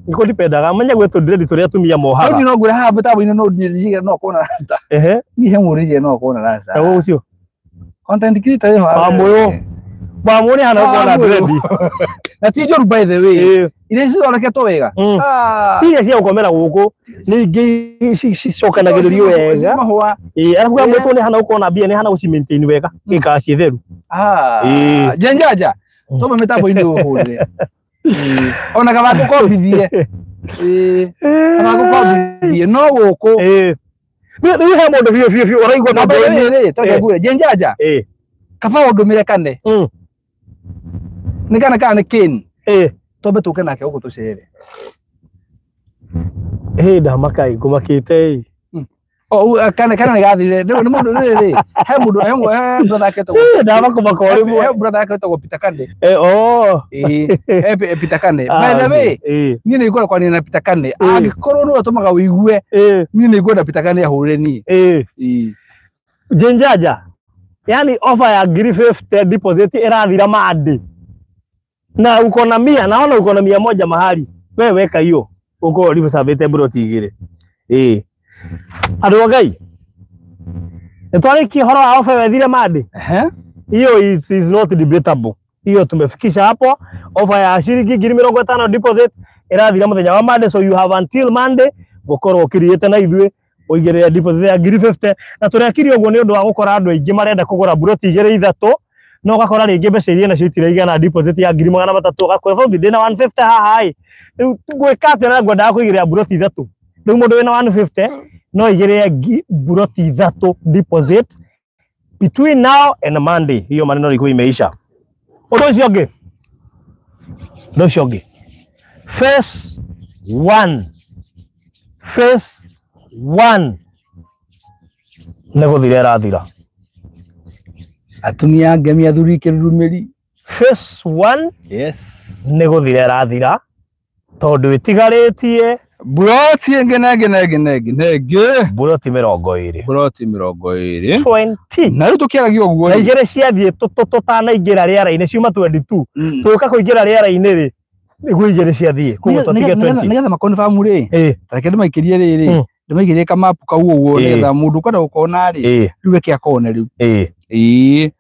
niko dipendaga manya gwetu ndire turia tumia mohaga no ngure ha beta bino no ndire no kona rasta ni he murije no kona rasta wo ucio content creator iho amoyo bamuri hana kona dread na tijo by the way Ile icio oreketwo wega. Iria cia gukomera guku ni ngi cicokanagiririo wega. Arabu ya mwetu ni hana ukona bia ni hana ucimaintain wega ikaci theru. Jenjaja. Toma mitambo ini uhurire. Ona kama gukobithie. Kama gukobithie no guku. Ni he mundu biu uraigwa na bale takaguya jenjaja. Kaba udumire kane. Ni kana ni kin. Tobe tuke nake uko tucere. Ndamakai ngumakite. Kana ni gathire. Ni mundu riri. He mundu brother yake to. Ndamakuma kori mu. He brother yake to Peter Kande. Peter Kande. By the way, ni nilikuwa kwa nini Peter Kande. Agikorwo no atumaga wigue. Ni nilikuwa na Peter Kande ahurire ni. Jenjaja. Yani offer ya ngiri 50 deposit irathira madi. Na uko na 100 naona uko na 100 mahali. Wewe weka hiyo. Uko live savete broti igire. Andu Ngai. Etwari kihoro wa offer wethire madi. Hiyo is not debatable. Hiyo tumefikisha hapo. Offer ya shilingi 50,000 deposit irathira muthenya wa Monday, so you have until Monday gukorwo ukiriete na ithue uigire deposit ya 50,000 na turekiri uguo ni undu wa gukora andu aingi marenda kugura broti igire ithatu no gakora ringi mbeca iria nacio itiraigana deposit ya 3,300 gakora found ndina 150 haha gwika atia na ngwenda kuigirira broti ithatu riu mundu wina 150 no igire broti ithatu deposit between now and Monday. Hiyo maneno liko imeisha. Undu ucio ungi phase 1 neguthire rathira atumia ngemi athuri kirumiri. Phase 1 neguthire rathira tondu itigaritie broti ngenege broti 20 na riu tukiaragio uguo na igere ciathie tutanaingira riara-ini ciuma 22 tuka kuingira riara-ini ri niguo igere ciathie kuguo tutige 20 nigetha makonfamu ri tareke ndimaikirie riri ndimaikirie kamapu kau uguo nigetha mundu kwenda gukona ri riu eke akone riu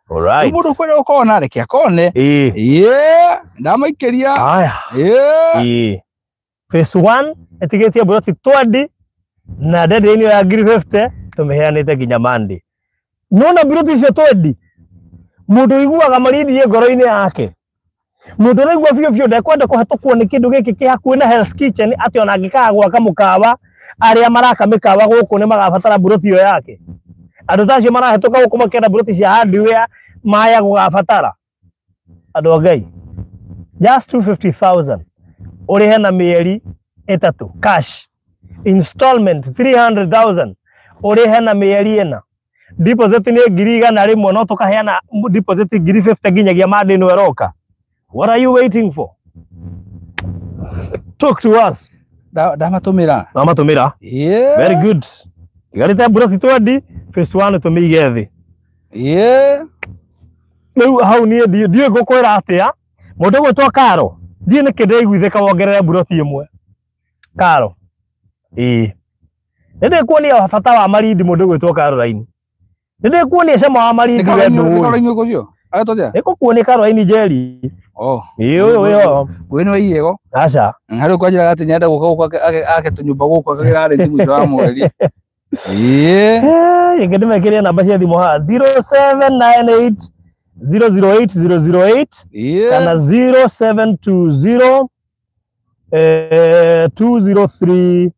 alright mundu kwenda gukona reke akone ndamaikiria aya phase 1 etigetie broti 20 na deadline ya 50 tumeheanite nginya Monday. Nona broti cio 20 mundu iguaga maridi ye ngoro-ini yake mundu raigua biu ndekwenda kuhatukwo ni kindu giki ki hakuhi na Hell's Kitchen ati ona angikaga gwaka mukawa aria maraka mikawa guku ni magabatara broti yo yake andu tacio marahituka guku makenda broti cia hardware maya gugabatara andu Ngai just 250,000 urihe na mieri 3 cash installment 300,000 urihe na mieri 4 deposit ni 100,000 no tukaheana deposit 50,000 nginyagia Monday no eroka. What are you waiting for? Talk to us. Damatumira very good. Igarite broti 20 phase 1 tumiige thi riu hau ni ndiye gukwira atia mundu gwitwa Karo ndiye ni kinde igwitheka wongerere broti imwe Karo nende kuonia bata wa maridi mundu gwitwa Karo line nende kuonia cema wa maridi wendu eko kuonia Karo line jeri iyo gwino iyego aca hari kwajira gati nyenda guka ake tunyumba guku akagirare thimu wa mweri ingende mekeria namba cia thimu ha 0798 008 kana 0720 203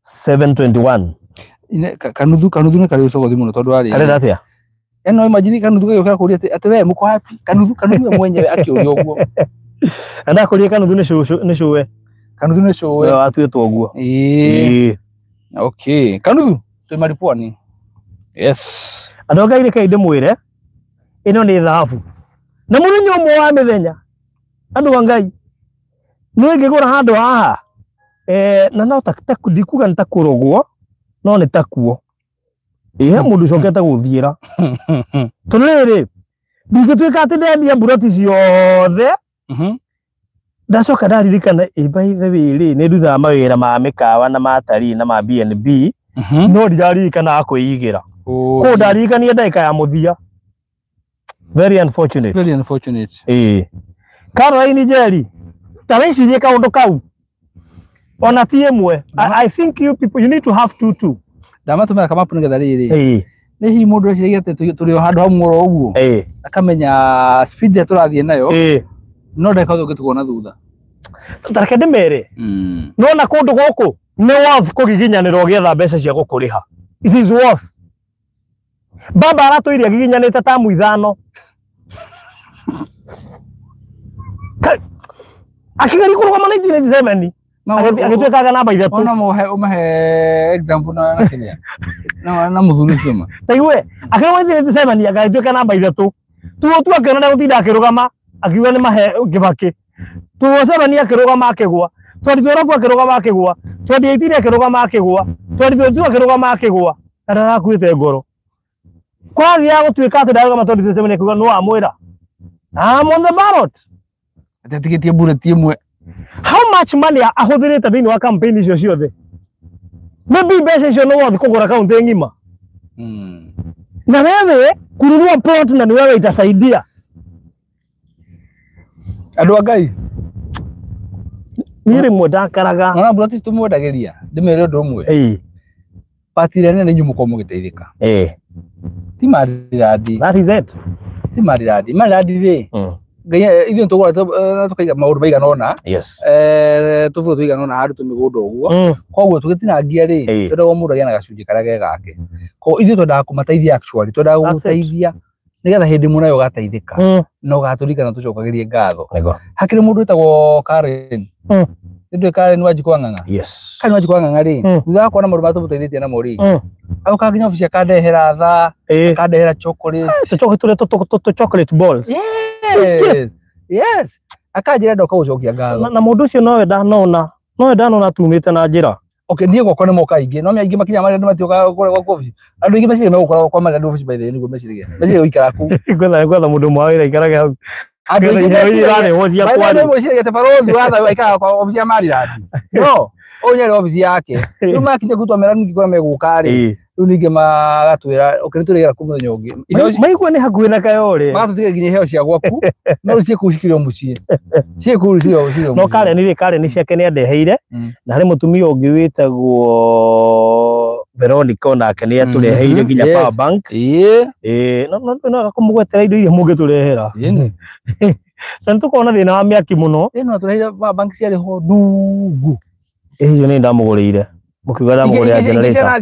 721 kanuthu ne kari ucogo thimu no tondu ari arenda atia eno imagine kanuthu gayoka kuria ati we muko happy kanuthu mwenyewe akiuria uguo anda kuria kanuthu ne showe atuetwo uguo okay kanuthu tumariponi yes andu Ngai reke inde mwire ino ni thahabu na muthenya umwe wa mithenya andu Ngai no ngigura handu haha na no ndikuga nitakurogwo no ni takuo mundu cokete guthiira tuniri ndingituika ati ndendia broti ciothe ndacoka ndaririkana by the way ri ni nduthaga mawira ma mikawa na matari na ma BNB no ndirarikana akuigira ko ndarikania ndagika ya muthia very unfortunate Caroline Jerry Tawecirie kaundu kau ona ti imwe. I think you people, you need to have two. Ndamatumira kama puninga thariri ni hi mundu eciragia ati turi handu hamwe ro uguo akamenya speed ya turathie nayo no ndeka thungi tukuona thutha tareke ndimere no na kundu guku ni worth kugiginyanira ugietha mbeca cia gukuriha. It is worth. Baba aratuiria giginyanite tamu 5 akigari kurugama 1997 agituikaga namba 3 ona umahe example na Kenya na muthuri cuma taigwe akirugama 1997 agituika namba 3 tu akiona ndagutinda akirugama akiuga ni mahe Kibaki tu 7 akirugama akigwa 2012 akirugama akigwa 2018 akirugama akigwa 2022 akirugama akigwa ndarakuite ngoro kwa ya gutuika ati ndarugama 2027 akigwa no amwira I'm on the ballot atetigetie bullet imwe. How much money ahuthirite thiini wa campaign icio ciothe? Maybe mbeca icio no wothi kugura kaunti ngima. Na wewe kununua plot na ni wewe itasaidia. Andu agai. Niri mudakaraga. Na plot tumwendageria. Ndimere undu umwe. Patire nene nyumuko mugiteithika. Ti mariradi. That is it. Ti mariradi. Mariradi ri. Gaya ithu tugora tukaiga maundu maigana ona tuvu tuigana ona haru tumigundo uguo koguo tugitinangia ri twendaga mundu agia na gacunji karia gake ko ithu twendaga kumateithia actually twendaga guteithia nigetha hindi munayo gateithika no gaturikana tucokagirie ngatho hakiri mundu witagwo Karen ndio Karen Wanjiku Ng'ang'a Karen Wanjiku Ng'ang'a ri thutha kuona maundu matumuteithĩtie namo ri agoka nginya ofici akandehera tha akandehera chocolate balls yes akajira ndoka gucokia ngatho na mundu ucio nowe ndanona tumite na njira okay ndiye goko ne moka ingi no me ingi makinya mari matioka kwa office andu ingi mecire megukora kwa mari office by the way niguo mecire uikara ku gwetha mundu mwawira ikarage hau andu ingi irane hozia kwani ndio mecire te parothi watha waikara kwa office ya mari radi no onyere office yake numa kije gutwa mera ngikora megukari uninge magatwira okiriturira kumuthenya ungi maigwa ni hakuhi na kayore magatutire nginya heo cia gwaku no cie kushikire mucie cie kurucio no kare ni ciake ni andeheire na hari mutumia ungi witagwo Veronica onake ni atureheire nginya power bank no akamugwetera indo iria mungiturehera na tukona thina wa miaki muno no tureheire power bank ciari ho ndungu icio ni ndamugurire mukiuga ndamugurira generator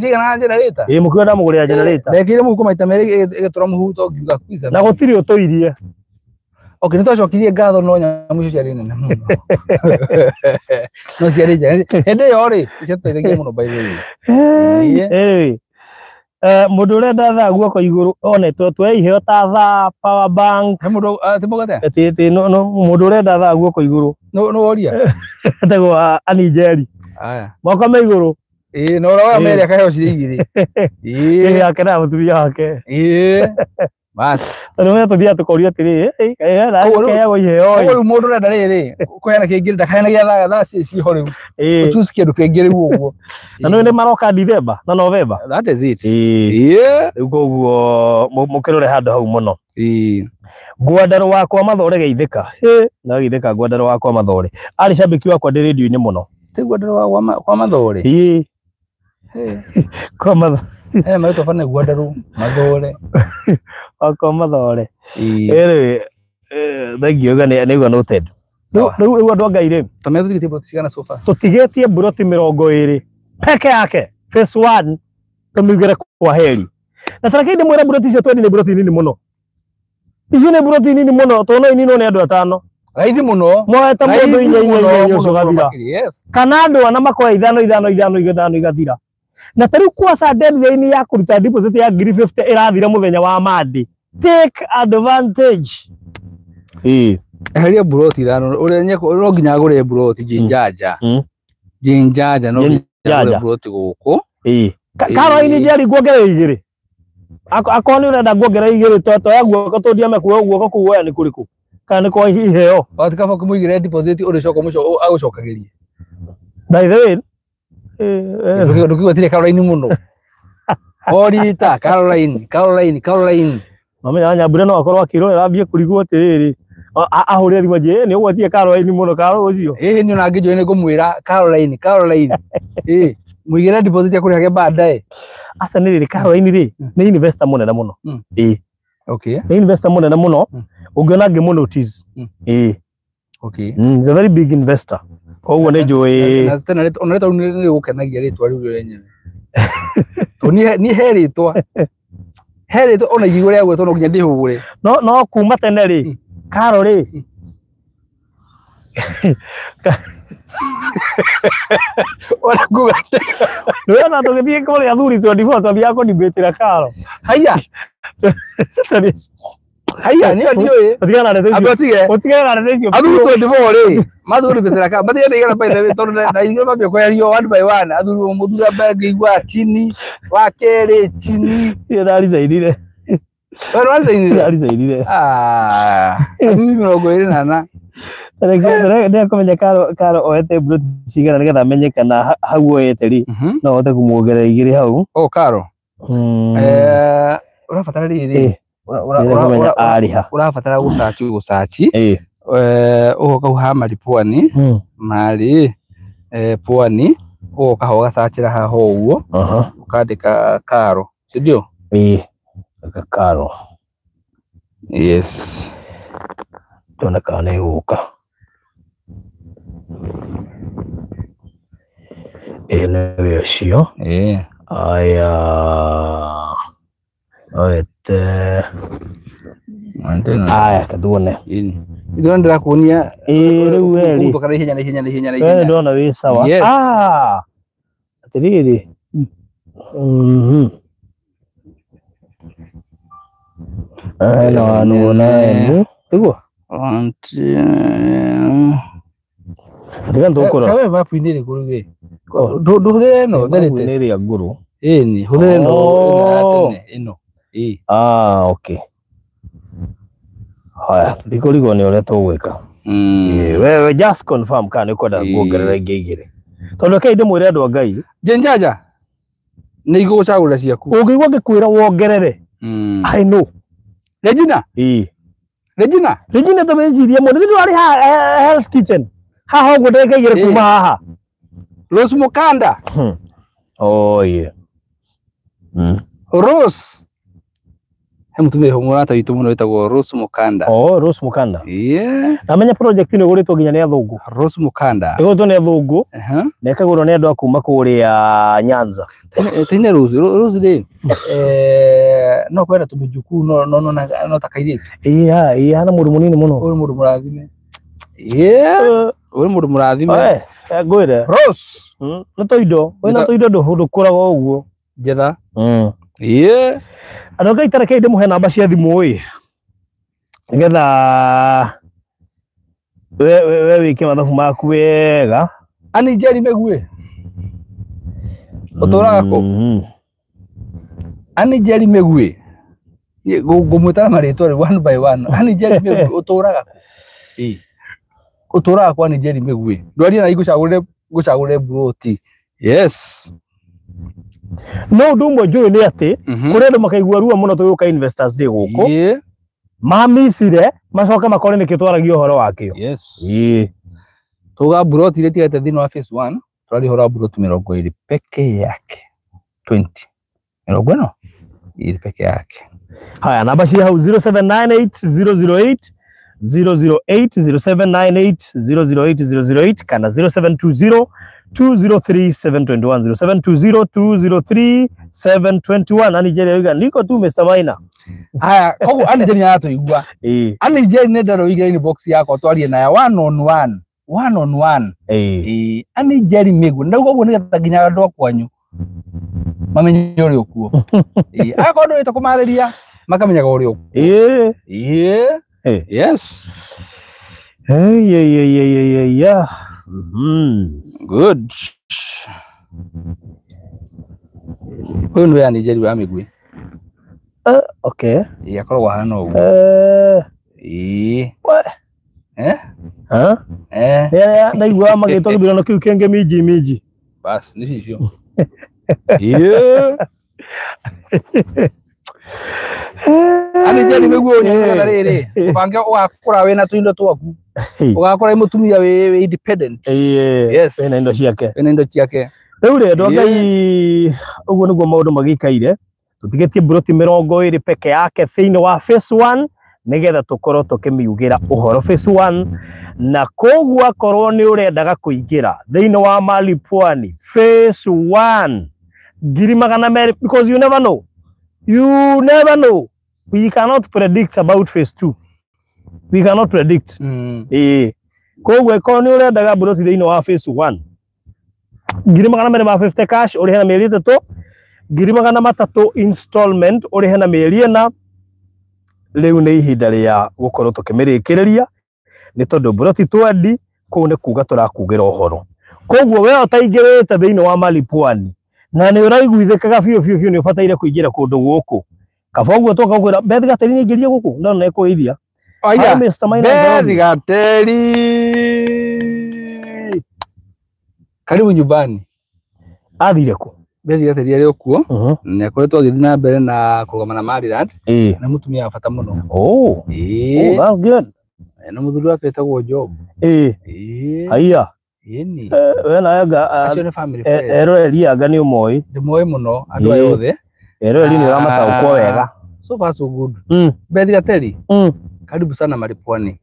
mukiuga ndamugurira generator ndekire muko maita meri igitura muhuto ngiuga kwiza na gutiri utoirie okay nitwacokirie ngatho no nyamu icio ciari nene no ciari nje hende yori icio tuteithagia muno by the way mundu urenda tha guoko iguru one twe iheo ta tha power bank he mundu timugate no mundu urenda tha guoko iguru no oria ndego anijeri aya moko me iguru no roga meri akaheo ciringi akena mutumia wake bas no tuthia tukoria tiri kaya iheo uyu mundu urenda riri kuhena kingiri ndakahena gia tha ci horiu choose kindu kingiri uguo na no ni maroka December na November that is it uguo mukirore handu hau muno Gwandaro wakwa Mathore geithika na geithika Gwandaro wakwa Mathore ari shabiki wakwa ndi radio-ini muno ti Gwandaro wakwa Mathore kwa Mathore marito fane Gwandaro Mathore wakwa Mathore thengio gane nigwa noted riu andu angaire tume tutigite bot cigana sofa tutigetie buroti 20 peke yake phase 1 tumigere kwa heri na taraki ndi mwera buroti cio twendi ni buroti nini muno icio ni buroti nini muno tono inino ni andu atano raithi muno moeta mundu inya ucio gathira kana andu ana makoya 5 igathira na tariu kwa deadline ya kuruta deposit ya 50 irathira muthenya wa Monday take advantage heria buroti thano uri nyeko ro nginya agure buroti jinjaja no nginya buroti guku karo ini jeri guogera igiri akoni urenda guogera igiri toto ya guoko to ndiame kuo guoko kuoya ni kuriku kana ni kwa iheo watika fa kumuigire deposit uri coko muco agucokagirie by the way ndukiwa tire Caroline muno orita Caroline mame anya mbura no akorwo akirorera ambie kurigwo tiriri ahũrĩra thimũ je nĩ ũgwatie Caroline mũno Caro ũcio ni ona ngĩjũĩ nĩ ngũmwĩra Caroline mũigĩre deposit ya kũrĩha baadaye. Asa nĩ rĩrĩ Caroline rĩ nĩ investor mũnene mũno. Okay. Nĩ investor mũnene mũno ũngĩona ngĩmũ notice. Okay. He's a very big investor. Koguo nĩ njũĩ. Na tena ona rĩtwa nĩ gũkenagia rĩtwa rĩu rĩenyewe. Ni heritwa. Heritwa ona igũrũ rĩa gwetwo no nginya ndĩhũre. No kuma tene rĩ. Caro rĩ. Ora gugate. Nĩwona tũgĩthiĩ kũrĩa thuri 24 twathiaga kũdibĩtĩra Caro. Haya. Haya ni ndio utigana na ndio utigana na ndio athuri 24 rĩ mathuri betera bathia ndigana baitha tondu na igio mabio kwario one by one athuri muthura bangi igwa chini wa kere chini ira rizaidire rizaidire athuri 24 ndio kumenya Caro oete brut cigana nigetha amenye kana hau oete ri no ote kumuongerera igiri hau Caro urabatara riri urabatara gusachi ugoka uhamari pwani mari pwani ugoka ho gasachira haho uguo ukandika Caro ndio Caro yes tona kana yuka ene cio aya oete aya kaduone ndio ndirakuonia riu weri kutoka hinya ndona wi sawa atiriri no enu iguo atiga ndukura kawe vapuinire kuruge nduhire no therete ni ria nguru ni hudire no ino okay haya thikurigwo ni uria tugwika wewe just confirm kana ukwenda kuongerera ingi igire tondu kai ndimwire andu a Ngai jenjaja ni igucagura ciaku ungigwa ngikwira wongerere I know Regina tabecirie mundu ndu ari Hell's Kitchen haha uguo ndekaigire kuma haha Rose Mukanda Rose mutumire ho murata witu muno wetagwo Rose Mukanda Rose Mukanda namenya project ni guritwo nginya ni athungu Rose Mukanda igutwo ni athungu na ikagurwo ni andu akuma kuria Nyanza tene Rose de no kwenda tubujuku no takaire hana mundu munini muno uri mundu murathime uri mundu murathime ngwire Rose no toindo wena toindo ndukuraga uguo jetha andu Ngai tareke ndimuhe namba cia thimu ii nigetha we wike mathabu maku wega ani Jerry Megue utoraga ko ani Jerry Megue ngumwitara maritwa one by one ani Jerry Megue utoraga utoraga kwa ani Jerry Megue ndwaria na igucagure broti yes no ndumwe njui ni ati kuri andu makaigua ruo muno tuyuka investors day guku mamisire macoka makore ni kitwaragio horo wakio tuga broti ile tigate thini wa phase 1 twari horo broti 20 peke yake 20 no ile peke yake haya namba cia hau 0798 008 008 kana 0720 203 721 0720 203 721 ani Jerry yuga niko tu Mr. Maina haya kogu ani Jerry yato igwa ani Jerry ne ndaro igira in box yako twarie na ya one on one ani Jerry Megue ndago guo nigetha nginya andu akwanyu mamenye uri okuo ako ndo itakumariria makamenyaga uri okuo yes good huyu ndo yani Jerry wa Megue okay yakorwa hano uguo ndaigua magitwa githurano kiu kenge miji bas nicicio Ani jeni meguo nyana riri ubange ugakura wena tuindo twaku ugakura mutumia we independent yes wena indo ciake riu ri ndo ngai uguo niguo maundu magikaire tutigetie buroti 20 peke yake thiini wa phase 1 nigetha tukorwo tukimiugira uhoro phase 1 na koguo akorwo ni urendaga kuingira thiini wa Mali Pwani phase 1 200 because you never know. We cannot predict about phase 2. We cannot predict. Koguo iko ni urendaga buroti thiini wa phase 1 250 cash uri hena mieri 3 300 installment uri hena mieri 4 riu ni ihinda ria gukorwo tukimirikireria ni tondu buroti 20 kuu ni kuga turakugira uhoro koguo we utaingirite thiini wa Mali Pwani na ni uraiguithikaga biu ni ubataire kuingira kundu guku kaba uguo tukakwira Beth Gateri ni ingirie guku ndona ekuithia aya Beth Gateri karibu nyumbani athire ku Beth Gateri ari okuo ni akoretwo agithii na mbere na kurugama na Maryland na mutumia wa bata muno that's good na muthuri wake etagwo Job aya yeni wena yanga eroreri anga ni umoi ndimoi muno andu ayothe eroreri ni ramataukwo wega so far so good Beth Gateri karibu sana Mali Pwani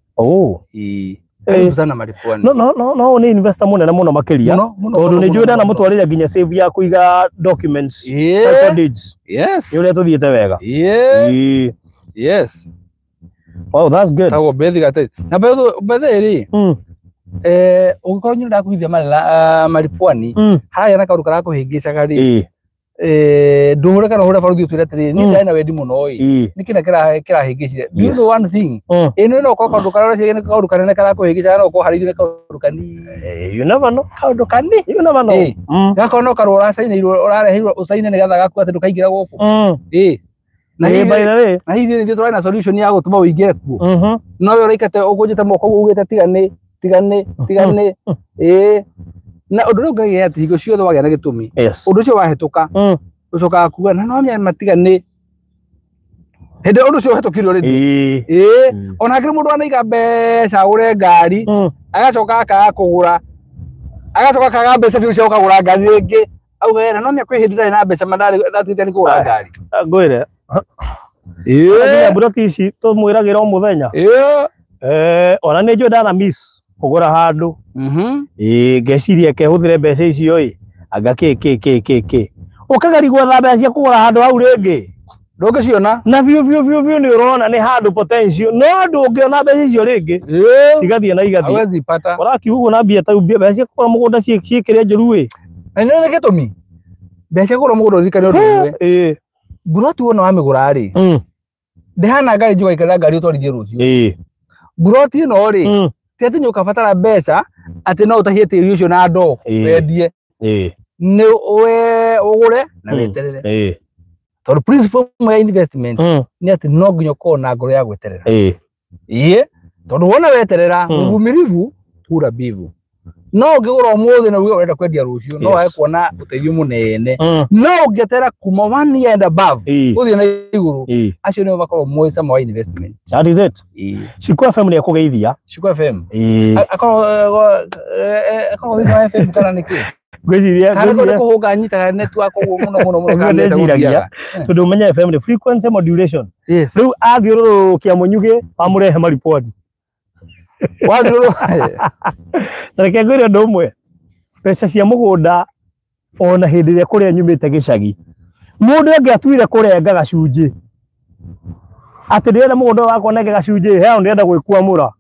karibu sana Mali Pwani no ni investor munene muno makiria tondu ni njuenda na mutwarira nginya save ya kuiga documents title deeds yes yule tuthiete wega yes wow that's good tawo Beth Gateri na Beth eri ugikorwo nyenda kuhithia Mali Pwani haya na kaundu karakuhingicaga ri nduhure kana hure baruthi utwire atiri ni ndai na wendi muno ni kina kirahingicire you know one thing ino no ko kaundu karara ciene kaundu kanene karakuhingicaga no ko harithire kaundu kani you never know kaundu kani gako no karora sainirwo urarehirwo usaine ni gatha gaku ati ndukaingira guku na by the way na hithi ndio twana solution ya gutuma uingire kuo no we uraikate ugunjite moko ugite tigane na undu ngagia ati higo ciothe wagia na gitumi undu cio wahituka ucoka kuga na no mya matigane hende undu cio hetukire ri ona ngiri mundu anaiga mbeca ure ngari agacoka akaga kugura agacoka akaga mbeca biu cio kagura ngari ringi auga na no mya kwihindira na mbeca mandari thatite ni kugura ngari ngwire buroti ici tumwiragira muthenya ona ni njo ndana miss kugura handu ngeciria kehuthire mbeca icio anga ki ukagarigwo tha mbeca cia kugura handu hau ringi ndungiciona na biu ni urona ni handu potential no andu ungiona mbeca icio ringi cigathie na igathie awezi pata urakiugo na mbia ta mbeca cia kugura mugunda ciikire njuru na ni gitumi mbeca kugura mugunda thikari undu buroti wona wamigura ri ndehana ngari njuga ikara ngari utwarithie rucio buroti no ri tete nyoka fatara mbeca ati no utahie tiri ucio na ndo wendie ni we ugure na weterere tondu principle ya investment ni ati no nginya ko na ngoro ya gweterera tondu wona weterera uvumilivu kura bivu no ngigura umuthi na urenda kwendia rucio no wae kuona uteithio munene no ungetera kuma 1 year and above uthie na iguru acio ni bakoro moisa ma investment that is it Shiko FM ni akugeithia Shiko FM akoro FM kana niki gwiciria kana ko kuhunga network muno kana ndeciragia tondu umenya FM ni frequency modulation riu athiururukia munyuge amurehe Mali Pwani wazuru tareke ngwire ndu umwe mbeca cia mugunda ona hindi ria kuria nyumite gicagi mundu angiatuire kurenga gacunji ati ndirenda mugunda wakwa nenge gacunji he ndirenda gwikuamura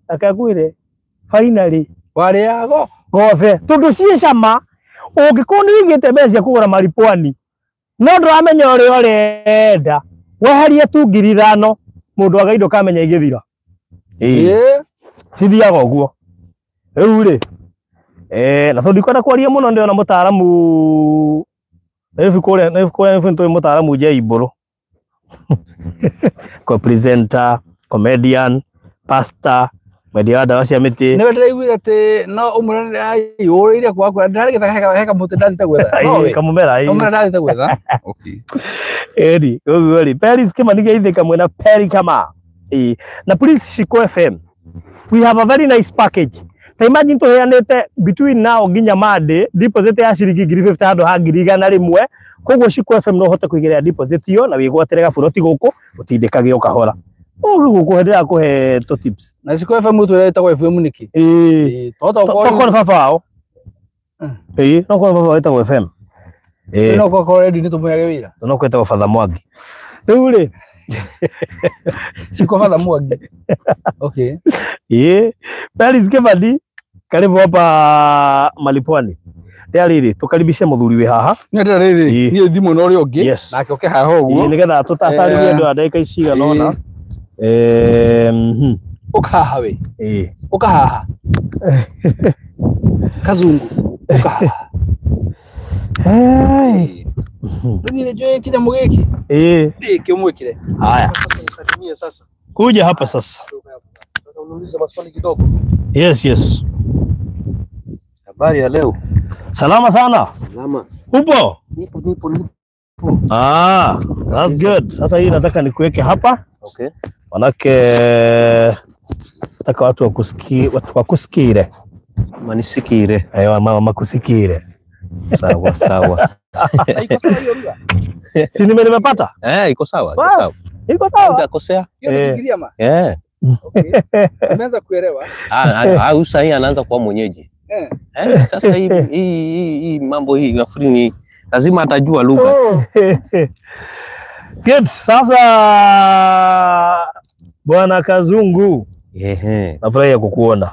akagwire finally wariago gobe tondu cie cama ungikorwo ni wigite mbeca cia kugura Mali Pwani no nduramenya uria urenda weherie tu 5,000 mundu againdo kamenya igithira cithiaga uguo riu ri na tondu ikwenda kwaria muno ndiona mutaaramu nä mutaaramu Jaiburu co presenter comedian pastor mwendia wa dawa cia mĩtĩ nĩ ndĩraiguire atĩ no ũmũrane yũrĩire kwaku ndarĩ gĩthaka heka mũtĩ ndathite gwetha no we kamũmera ũmũrane ndathite gwetha okay eri ũguo ri Peris Kimani geithĩka mwena Peri kama na please Shiko FM we have a very nice package. Ta imagine tuheanite between now nginya Monday deposit ya ciringi 50 handũ ha 100 koguo Shiko FM no hote kuigerea deposit iyo na wigwatere gaburoti guku utindikage ukahora ũguo kuhendera kuhe to tips na Shiko FM tu reta kwa FM niki toto kwa baba wao no kwa baba weta kwa FM no kwa ready ni tumuage wira no kweta kwa Father Mwangi rĩu rĩ Shiko Father Mwangi okay Peris Kimani karibu hapa Malipwani rĩrĩ tukaribishe mũthuri wĩ haha nĩ rĩrĩ niĩ thimũ no rĩo ũngĩ nake oke haha ũguo nĩgetha tũtatarĩrie andũ a ndagĩka ici cigana ũna ũka haha we ũka haha Kazungu ũka haha ndio ndio kija mugeki ndio mwekile haya nisalimie sasa kuja hapa sasa unauliza maswali kidogo yes habari ya leo salama sana salama upo nipo that's good sasa hii nataka nikuweke hapa okay manake nataka watu wakusikire manisikire mama makusikire sawa iko sawa hiyo lugha si nimepata iko sawa iko sawa utakosea hiyo nifikiria ma okay umeanza kuelewa sasa hii anaanza kuwa mwenyeji sasa hii mambo hii nafikiri ni lazima atajua lugha good sasa bwana Kazungu nafurahia kukuona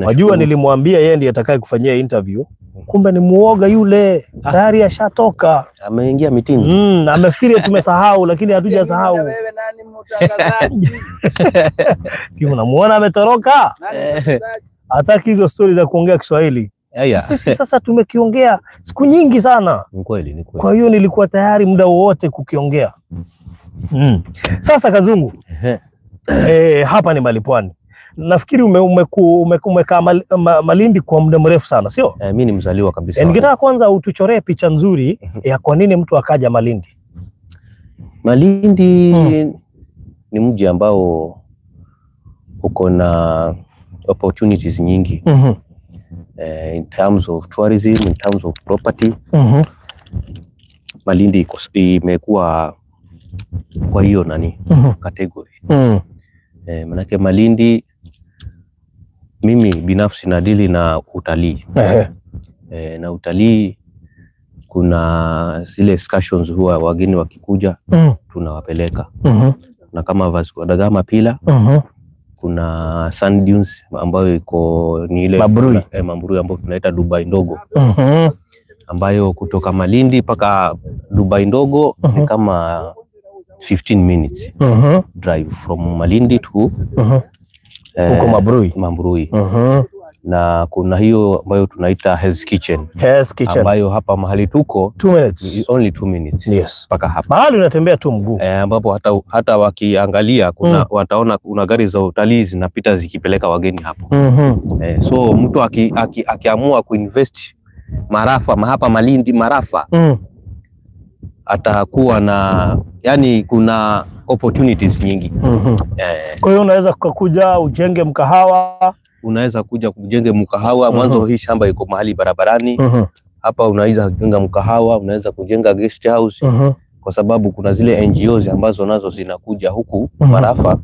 wajua nilimwambia yeye ndiye atakaye kufanyia interview kumbe ni muoga yule tayari ashatoka ameingia mitini amefikiri tumesahau lakini hatujasahau wewe nani mtangazaji si unamuona ametoroka hataki hizo stories za kuongea Kiswahili sisi sasa tumekiongea siku nyingi sana ni kweli kwa hiyo nilikuwa tayari muda wote kukiongea sasa Kazungu hapa ni Malipwani nafikiri umekaa Malindi kwa muda mrefu sana sio mimi ni mzaliwa kabisa ningetaka kwanza utuchoree picha nzuri ya kwa nini mtu akaja Malindi ni mji ambao uko na opportunities nyingi in terms of tourism, in terms of property. Malindi imekuwa kwa hiyo category. Manake Malindi mimi binafsi nadili na utalii. Na utalii kuna zile excursions huwa wageni wakikuja tunawapeleka. Na kama Vasco da Gama Pillar kuna sand dunes ambayo iko ni ile Mambrui ambayo tunaita Dubai ndogo. Ambayo kutoka Malindi paka Dubai ndogo ni kama 15 minutes drive from Malindi to huko Mambrui. Na kuna hiyo ambayo tunaita Hell's Kitchen. Ambayo hapa mahali tuko 2 minutes. Only 2 minutes. Yes. Paka hapa. Mahali unatembea tu mguu. Ambapo hata wakiangalia kuna wataona kuna gari za utalii zinapita zikipeleka wageni hapo. So mtu akiamua kuinvest hapa Malindi Marafa atakuwa na yani kuna opportunities nyingi. Kwa hiyo unaweza kuja ujenge mkahawa, unaweza kuja kujenge mkahawa. Mwanzo hii shamba iko mahali barabarani. Hapa unaweza kujenga mkahawa, unaweza kujenga guest house. Kwa sababu kuna zile NGOs ambazo nazo zinakuja huku Marafa.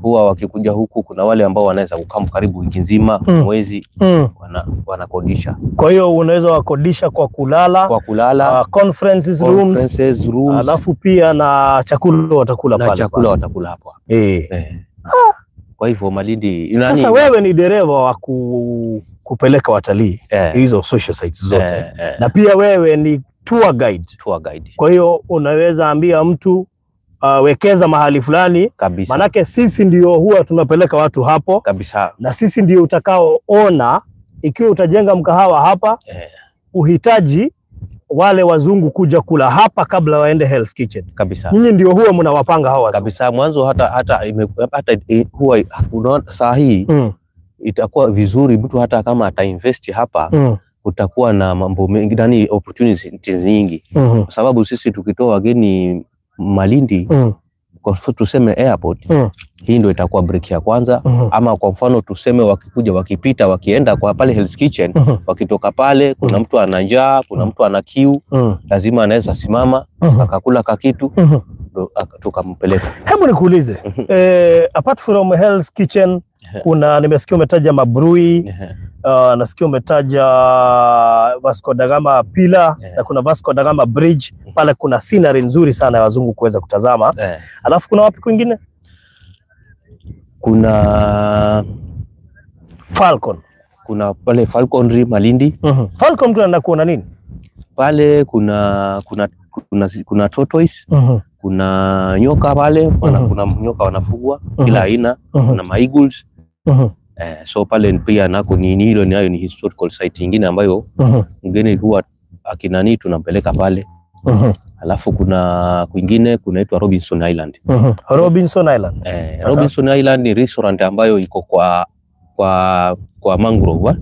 Huwa wakikuja huku kuna wale ambao wanaweza kukaa karibu wiki nzima, mwezi, wanakodisha. Kwa hiyo unaweza wakodisha kwa kulala, conferences rooms. Alafu pia na chakula watakula pale. Na chakula watakula hapo. Kwa hivyo Malindi sasa wewe ni dereva wa kupeleka watalii hizo social sites zote. Na pia wewe ni tour guide. Kwa hiyo unaweza ambia mtu wekeza mahali fulani kabisa. Manake sisi ndio huwa tunapeleka watu hapo kabisa. Na sisi ndio utakaoona ikiwa utajenga mkahawa hapa uhitaji wale wazungu kuja kula hapa kabla waende Hell's Kitchen. Kabisa. Nyinyi ndio huwa mnawapanga hawa wazungu. Kabisa, mwanzo hata huwa unaona saa hii itakuwa vizuri mtu hata kama atainvest hapa utakuwa na mambo mengi ndani, opportunities nyingi. Kwa sababu sisi tukitoa wageni Malindi kwa tuseme airport, hii ndio itakuwa break ya kwanza. Ama kwa mfano tuseme wakikuja wakipita wakienda kwa pale Hell's Kitchen, wakitoka pale kuna mtu ana njaa, kuna mtu ana kiu, lazima anaweza simama akakula kakitu tukampeleka. Hebu nikuulize, apart from Hell's Kitchen kuna nimesikia umetaja Mabrui, nasikia umetaja Vasco da Gama Pillar, na kuna Vasco da Gama Bridge, pale kuna scenery nzuri sana ya wazungu kuweza kutazama. Alafu kuna wapi kwingine? Kuna Falcon. Kuna pale Falconry Malindi. Falcon tunaenda kuona nini? Pale kuna tortoise, kuna nyoka pale, kuna nyoka wanafugwa kila aina, kuna eagles. So pale pia nako ni hilo nayo ni historical site nyingine ambayo mgeni huwa akinani tunampeleka pale. Alafu kuna kwingine kunaitwa Robinson Island. Robinson Island. Robinson Island ni restaurant ambayo iko kwa mangrove.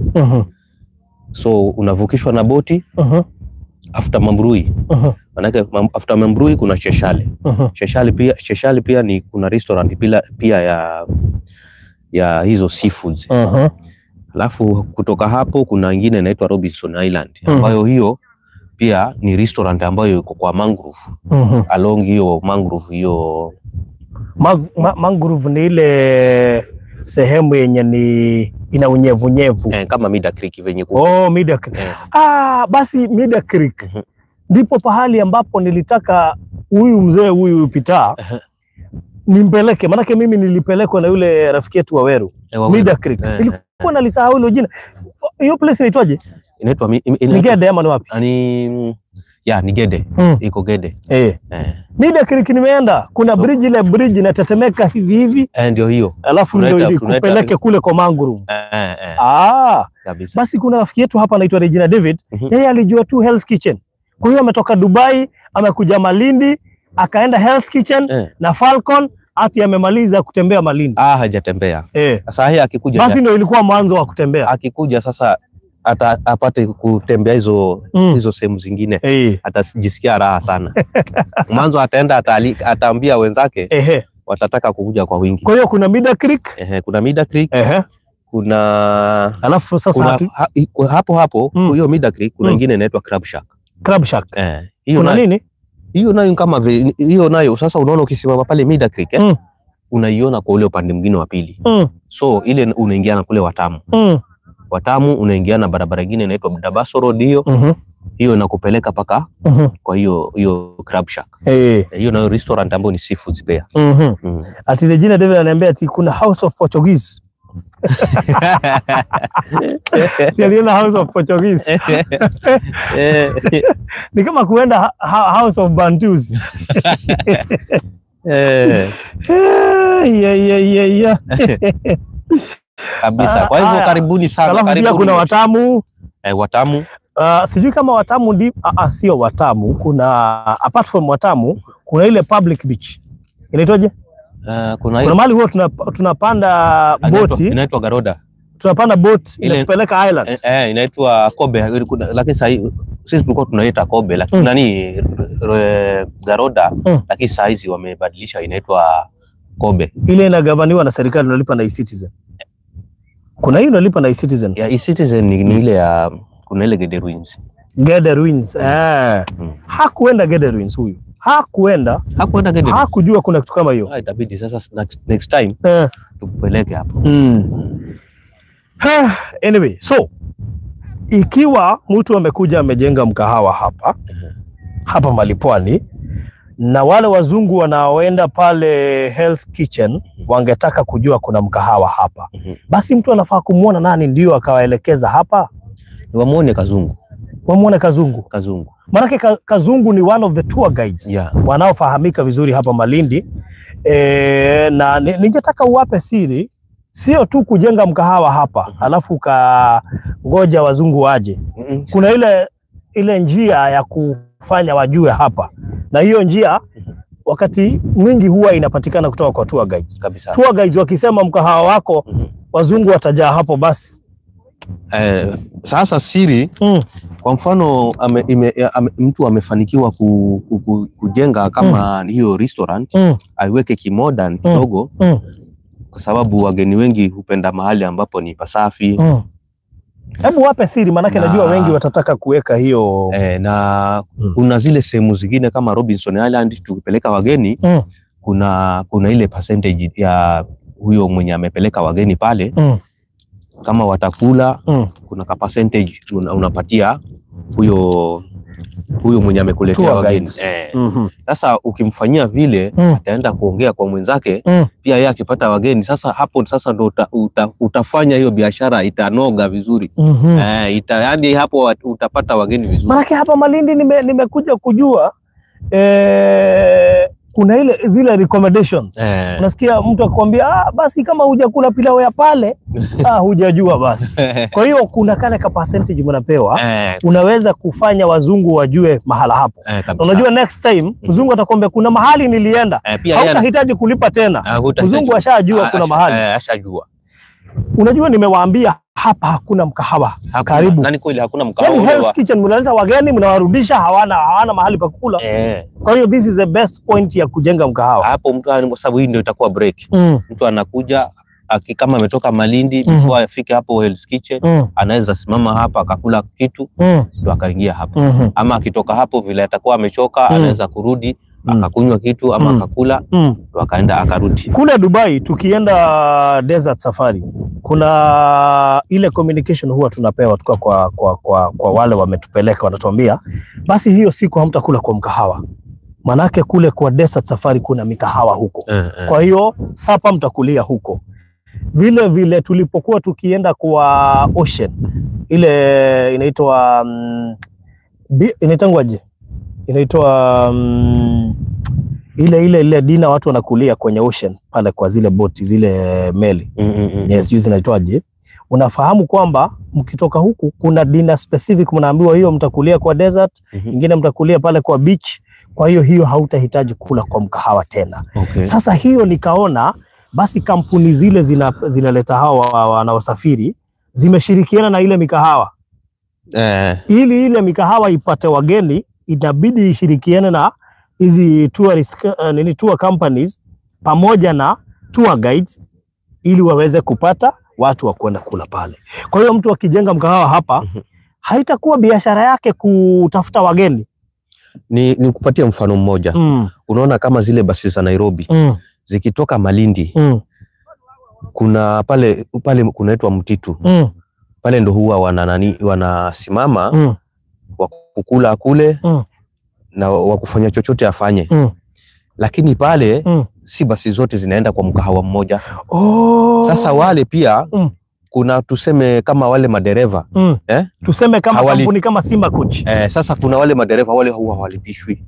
So unavukishwa na boti after Mambrui. Manake after Mambrui kuna Cheshale. Cheshale pia ni kuna restaurant pia ya hizo seafoods. Alafu kutoka hapo kuna nyingine inaitwa Robinson Island ambayo hiyo pia ni restaurant ambayo iko kwa mangrove. Along hiyo mangrove hiyo mangrove ni ile sehemu yenye ni ina unyevunyevu kama Mida Creek venye Mida Creek. Basi Mida Creek ndipo pahali ambapo nilitaka huyu mzee huyu Peter nimpeleke, manake mimi nilipelekwa na yule rafiki yetu Waweru. Mida Creek. Nilikuwa nalisahau hilo jina. Hiyo place inaitwaje? Inaitwa ni Gede ama ni wapi? Ni Gede. Iko Gede. Mida Creek nimeenda. Kuna bridge, ile bridge inatetemeka hivi. Ndio hiyo. Alafu ndio ikupeleke kule kwa mangrove. Kabisa. Basi kuna rafiki yetu hapa anaitwa Regina David. Yeye alijua tu Hell's Kitchen. Kwa hiyo ametoka Dubai, amekuja Malindi, akaenda Hell's Kitchen na Falcon, ati amemaliza kutembea Malindi. Hajatembea. Sasa hii akikuja. Basi ndio ilikuwa mwanzo wa kutembea. Akikuja sasa apate kutembea hizo sehemu zingine, atajisikia raha sana. Mwanzo ataenda ataambia wenzake watataka kukuja kwa wingi. Kwa hiyo kuna Mida Creek, kuna Mida Creek, kuna alafu sasa hapo hiyo Mida Creek kuna nyingine inaitwa Crab Shack. Crab Shack. Hiyo kuna nini? Hiyo nayo kama hiyo nayo sasa unaona ukisimama pale Mida Creek unaiona kwa ule upande mwingine wa pili. So ile unaingiana kule Watamu. Watamu unaingiana barabara nyingine inaitwa Dabaso Road hiyo. Hiyo inakupeleka paka kwa hiyo Crab Shack. Hiyo nayo restaurant ambayo ni seafoods pia. Ati Regina David ananiambia ati kuna House of Portuguese. Aliona House of Portuguese. Ni kama kuenda House of Bantus. Kabisa. Kwa hivyo karibuni sana. Karibuni. Kuna Watamu. Watamu. Sijui kama Watamu ndi sio Watamu. Kuna apart from Watamu kuna ile public beach. Inaitwaje? Kuna mahali huwa tunapanda boti. Inaitwa Garoda. Tunapanda boat inatupeleka island. Inaitwa Kobe, lakini sisi tulikuwa tunaita Kobe, lakini Garoda, lakini saa hizi wamebadilisha inaitwa Kobe. Ile inagavaniwa na serikali, unalipa na e-Citizen. Kuna hiyo unalipa na e-Citizen. E-Citizen ni ile ya kuna ile Gede Ruins. Gede Ruins. Hakuenda Gede Ruins huyu. Hakuenda Gede. Hakujua kuna kitu kama hiyo. Itabidi sasa next time tupeleke hapo. Anyway, so ikiwa mtu amekuja amejenga mkahawa hapa Malipwani, na wale wazungu wanaoenda pale Hell's Kitchen wangetaka kujua kuna mkahawa hapa, basi mtu anafaa kumuona nani ndio akawaelekeza hapa? Wamuone Kazungu. Wamuone Kazungu. Maana Kazungu ni one of the tour guides wanaofahamika vizuri hapa Malindi. Na ningetaka uwape siri, sio tu kujenga mkahawa hapa alafu ngoja wazungu waje. Kuna ile njia ya kufanya wajue hapa, na hiyo njia wakati mwingi huwa inapatikana kutoka kwa tour guides kabisa. Tour guides wakisema mkahawa wako wazungu watajaa hapo basi. Sasa siri kwa mfano mtu amefanikiwa kujenga kama hiyo restaurant aiweke kimodern kidogo kwa sababu wageni wengi hupenda mahali ambapo ni pasafi. Hebu wape siri manake najua wengi watataka kuweka hiyo. Na kuna zile sehemu zingine kama Robinson Island tukipeleka wageni kuna ile percentage ya huyo mwenye amepeleka wageni pale kama watakula kuna ka percentage unapatia huyo mwenye amekuletea wageni. Sasa ukimfanyia vile ataenda kuongea kwa mwenzake pia yeye akipata wageni. Sasa hapo sasa ndo utafanya hiyo biashara itanoga vizuri. Yaani hapo utapata wageni vizuri. Maana hapa Malindi nimekuja kujua kuna zile recommendations. Unasikia mtu akwambia basi kama hujakula pilau ya pale hujajua basi. Kwa hiyo kuna kale ka percentage mnapewa unaweza kufanya wazungu wajue mahala hapo. Unajua next time mzungu atakwambia kuna mahali nilienda hautahitaji kulipa tena. Mzungu ashajua kuna mahali. Ashajua. Unajua nimewaambia hapa hakuna mkahawa karibu. Nani kweli hakuna mkahawa? Yani Hell's Kitchen mnaleta wageni mnawarudisha hawana mahali pa kukula. Kwa hiyo this is the best point ya kujenga mkahawa. Hapo mtu kwa sababu hii ndio itakuwa break. Mtu anakuja kama ametoka Malindi before afike hapo Hell's Kitchen anaweza simama hapa akakula kitu ndio akaingia hapo. Ama akitoka hapo vile atakuwa amechoka anaweza kurudi akakunywa kitu ama akakula ndio akaenda akarudi. Kule Dubai tukienda desert safari kuna ile communication huwa tunapewa tukiwa kwa wale wametupeleka, wanatuambia basi hiyo siku hamtakula kwa mkahawa. Manake kule kwa desert safari kuna mikahawa huko. Kwa hiyo sapa mtakulia huko. Vile vile tulipokuwa tukienda kwa ocean ile inaitwa inaitangwaje? Inaitwa ile dina watu wanakulia kwenye ocean pale kwa zile boti zile meli. Yes, juzi inaitwaje? Unafahamu kwamba mkitoka huku kuna dina specific mnaambiwa hiyo mtakulia kwa desert, ingine mtakulia pale kwa beach. Kwa hiyo hautahitaji kula kwa mkahawa tena. Sasa hiyo nikaona basi kampuni zile zinaleta hawa wanaosafiri zimeshirikiana na ile mikahawa. Ili ile mikahawa ipate wageni inabidi ishirikiane na hizi tour companies pamoja na tour guides ili waweze kupata watu wa kwenda kula pale. Kwa hiyo mtu akijenga mkahawa hapa haitakuwa biashara yake kutafuta wageni. Ni kupatia mfano mmoja. Unaona kama zile basi za Nairobi zikitoka Malindi kuna pale kunaitwa Mtitu. Pale ndo huwa wanasimama wa kukula kule na wakufanya chochote afanye. Lakini pale si basi zote zinaenda kwa mkahawa mmoja. Sasa wale pia kuna tuseme kama wale madereva tuseme kama kampuni kama Simba Coach. Sasa kuna wale madereva wale huwa hawalipishwi.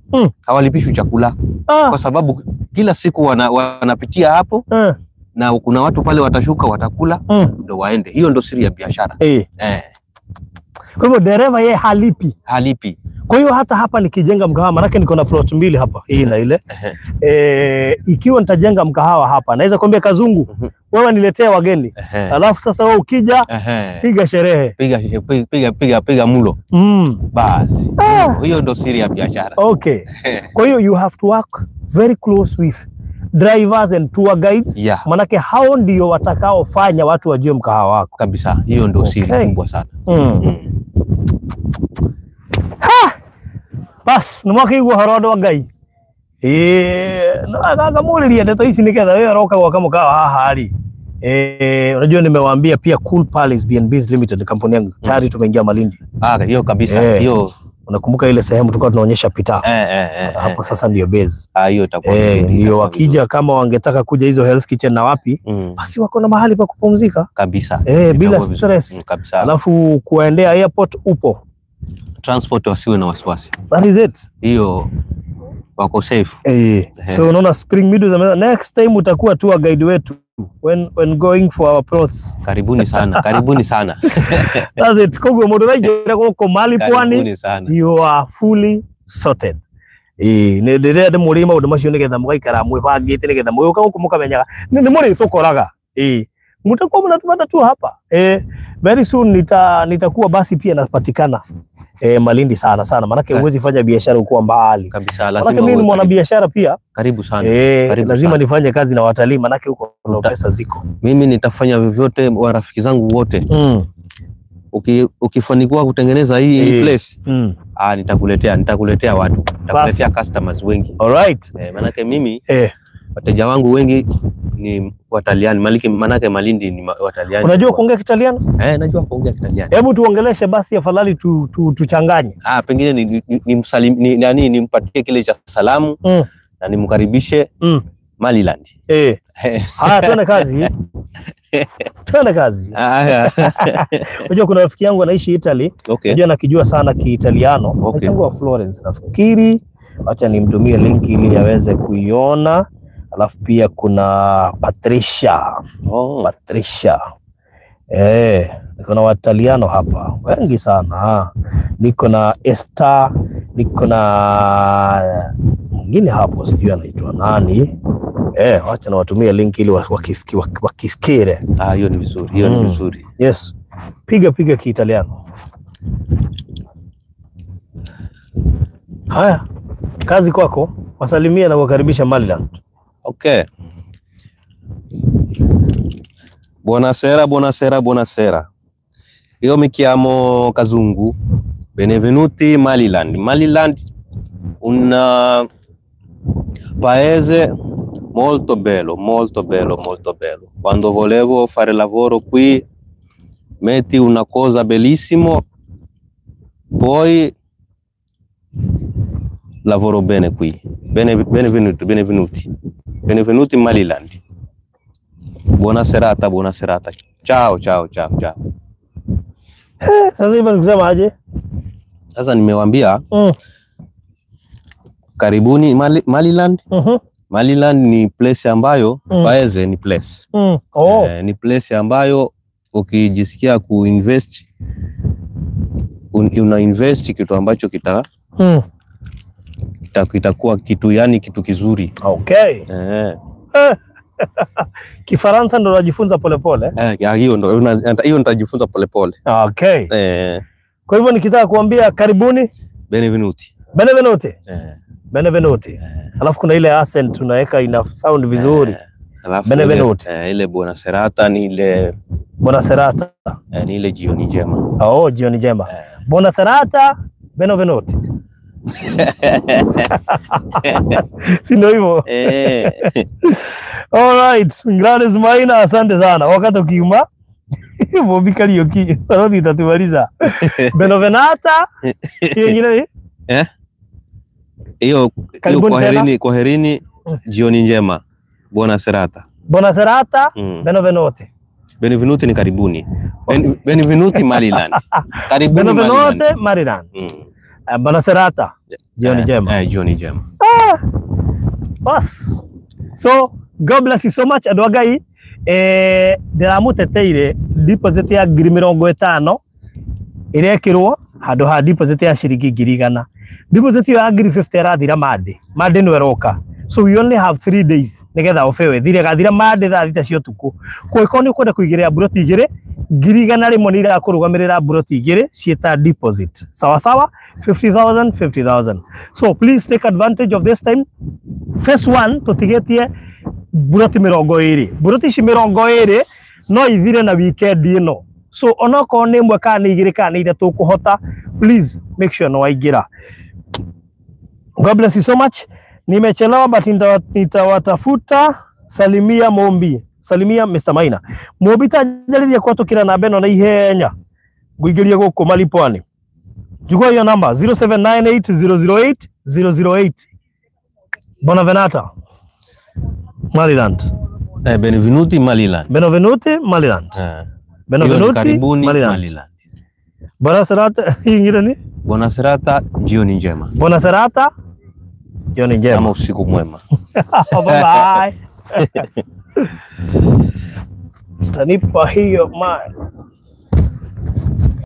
Hawalipishwi chakula kwa sababu kila siku wanapitia hapo na kuna watu pale watashuka watakula ndio waende. Hiyo ndio siri ya biashara. Kwa hivyo dereva yeye halipi. Kwa hiyo hata hapa nikijenga mkahawa, manake niko na plot mbili hapa, hii na ile. Ikiwa nitajenga mkahawa hapa, naweza kuambia Kazungu, wewe niletee wageni. Alafu sasa wewe ukija, piga sherehe. Piga mulo. Basi. Hiyo ndio siri ya biashara. Okay. Kwa hiyo you have to work very close with drivers and tour guides. Manake hao ndio watakaofanya watu wajue mkahawa wako. Kabisa. Hiyo ndio siri kubwa sana. Bas, numwaka igwa horodo Ngai. Nagamuriria ndeto ici niketha wewe roka kwa kama kawa haha ali. Unajua nimewaambia pia Cool Palace B&Bs Limited kampuni yangu tayari tumeingia Malindi. Hiyo kabisa. Hiyo unakumbuka ile sehemu tulikuwa tunaonyesha pita. Hapo sasa ndio base. Hiyo itakuwa ndio wakija kama wangetaka kuja hizo Hell's Kitchen na wapi, basi wako na mahali pa kupumzika kabisa. Bila stress kabisa. Alafu kuendea airport upo. Transport wasiwe na wasiwasi. That is it. Hiyo wako safe. So unaona Spring Meadows next time utakuwa tour guide wetu. when going for our plots. Karibuni sana, karibuni sana. That's it. Kogwe moderaji ko mali pwani. You are fully sorted. Ne ndire de muri maundu macio nigetha mugaikara mwibangite nigetha muyoka guku mukamenyaga ni muri tukoraga mutakuwa mnatupata tu hapa very soon nitakuwa basi pia napatikana Malindi sana manake huwezi fanya biashara uko mbali kabisa. Lazima mimi ni mwana biashara pia. Karibu sana. Karibu lazima sana nifanye kazi na watalii manake huko ndo pesa ziko. Mimi nitafanya vyovyote, wa rafiki zangu wote ukifanikiwa kutengeneza hii place nitakuletea watu, nitakuletea customers wengi. Alright. Manake mimi wateja wangu wengi ni Wataliani, manake Malindi ni Wataliani. Unajua kuongea Kitaliano? Najua kuongea Kitaliano. Hebu tuongeleshe basi afadhali tuchanganye. Pengine nimpatie kile cha salamu na nimkaribishe Maliland. Haya tuone kazi. Tuone kazi. Unajua kuna rafiki yangu anaishi Italy. Unajua nakijua sana Kiitaliano. Anaitwa Florence. Nafikiri acha nimtumie link ili aweze kuiona. Alafu pia kuna Patricia. Patricia. Niko na Wataliano hapa wengi sana. Niko na Esther, niko na mwingine hapo sijui anaitwa nani. Acha nawatumia link ili wakisikire. Hiyo ni vizuri. Hiyo ni vizuri. Yes. Piga Kiitaliano. Haya. Kazi kwako. Wasalimia na kukaribisha Maliland. Okay. Buonasera. Io mi chiamo Kazungu. Benvenuti Maliland. Maliland un paese molto bello. Quando volevo fare lavoro qui, metti una cosa bellissimo, poi lavoro bene qui. Benvenuti Maliland. Buona serata. Ciao. Sasa hivi nikusema aje? Sasa nimewaambia karibuni Maliland. Maliland ni place ambayo paese ni place. Ni place ambayo ukijisikia kuinvest una invest kitu ambacho kitakuwa kitu kizuri. Okay. Kifaransa ndo unajifunza polepole. Hiyo nitajifunza polepole. Okay. Kwa hivyo nikitaka kuambia karibuni Benvenuti. Alafu kuna ile accent unaweka ina sound vizuri. Benvenuti. Ile buona serata ni ile buona serata. Ni ile jioni njema. Jioni njema. Buona serata, benvenuti. Si ndio hivyo? Alright, Gladys Maina, asante sana. Wakati ukiuma Bobby Karaoke parodi tatumaliza. Benvenata. Hiyo kwaherini, jioni njema. Buona serata. Benvenuti ni karibuni. Benvenuti Maliland. Karibuni Maliland. Buona serata. Jioni njema. Jioni njema. Boss. So, God bless you so much. Adwagai ndiramuteteire deposit ya 50,000 irekirwo handu ha deposit ya ciringi 100,000. Deposit ya 50 rathira Monday no eroka. So we only have 3 days nigetha ofewe thire gathira Monday thaa 3 cia tuku. Kwa ni kwenda kuigirira buroti igire 100,000 rimwe ni irakurugamirira buroti igire cieta deposit. Sawa 50,000. So please take advantage of this time. Phase 1 tutigetie buroti 20. Buroti ci 20 no ithire na weekend ino. So onoko ni mwe kana ni igire kana ni ithatu kuhota, please make sure no waigira. God bless you so much. Nimechelewa but nitawatafuta. Salimia Mombi. Salimia Mr. Maina. Mombi tajariria kwatukira na beno na ihenya. Guigiria guku malipwani. Chukua hiyo namba 0798008008. Benvenata Maliland. Benvenuti Maliland. Benvenuti Maliland. Buona serata. Ingine ni? Buona serata, jioni njema. Buona serata, jioni njema. Kama usiku mwema. Bye bye. Utanipa hiyo man.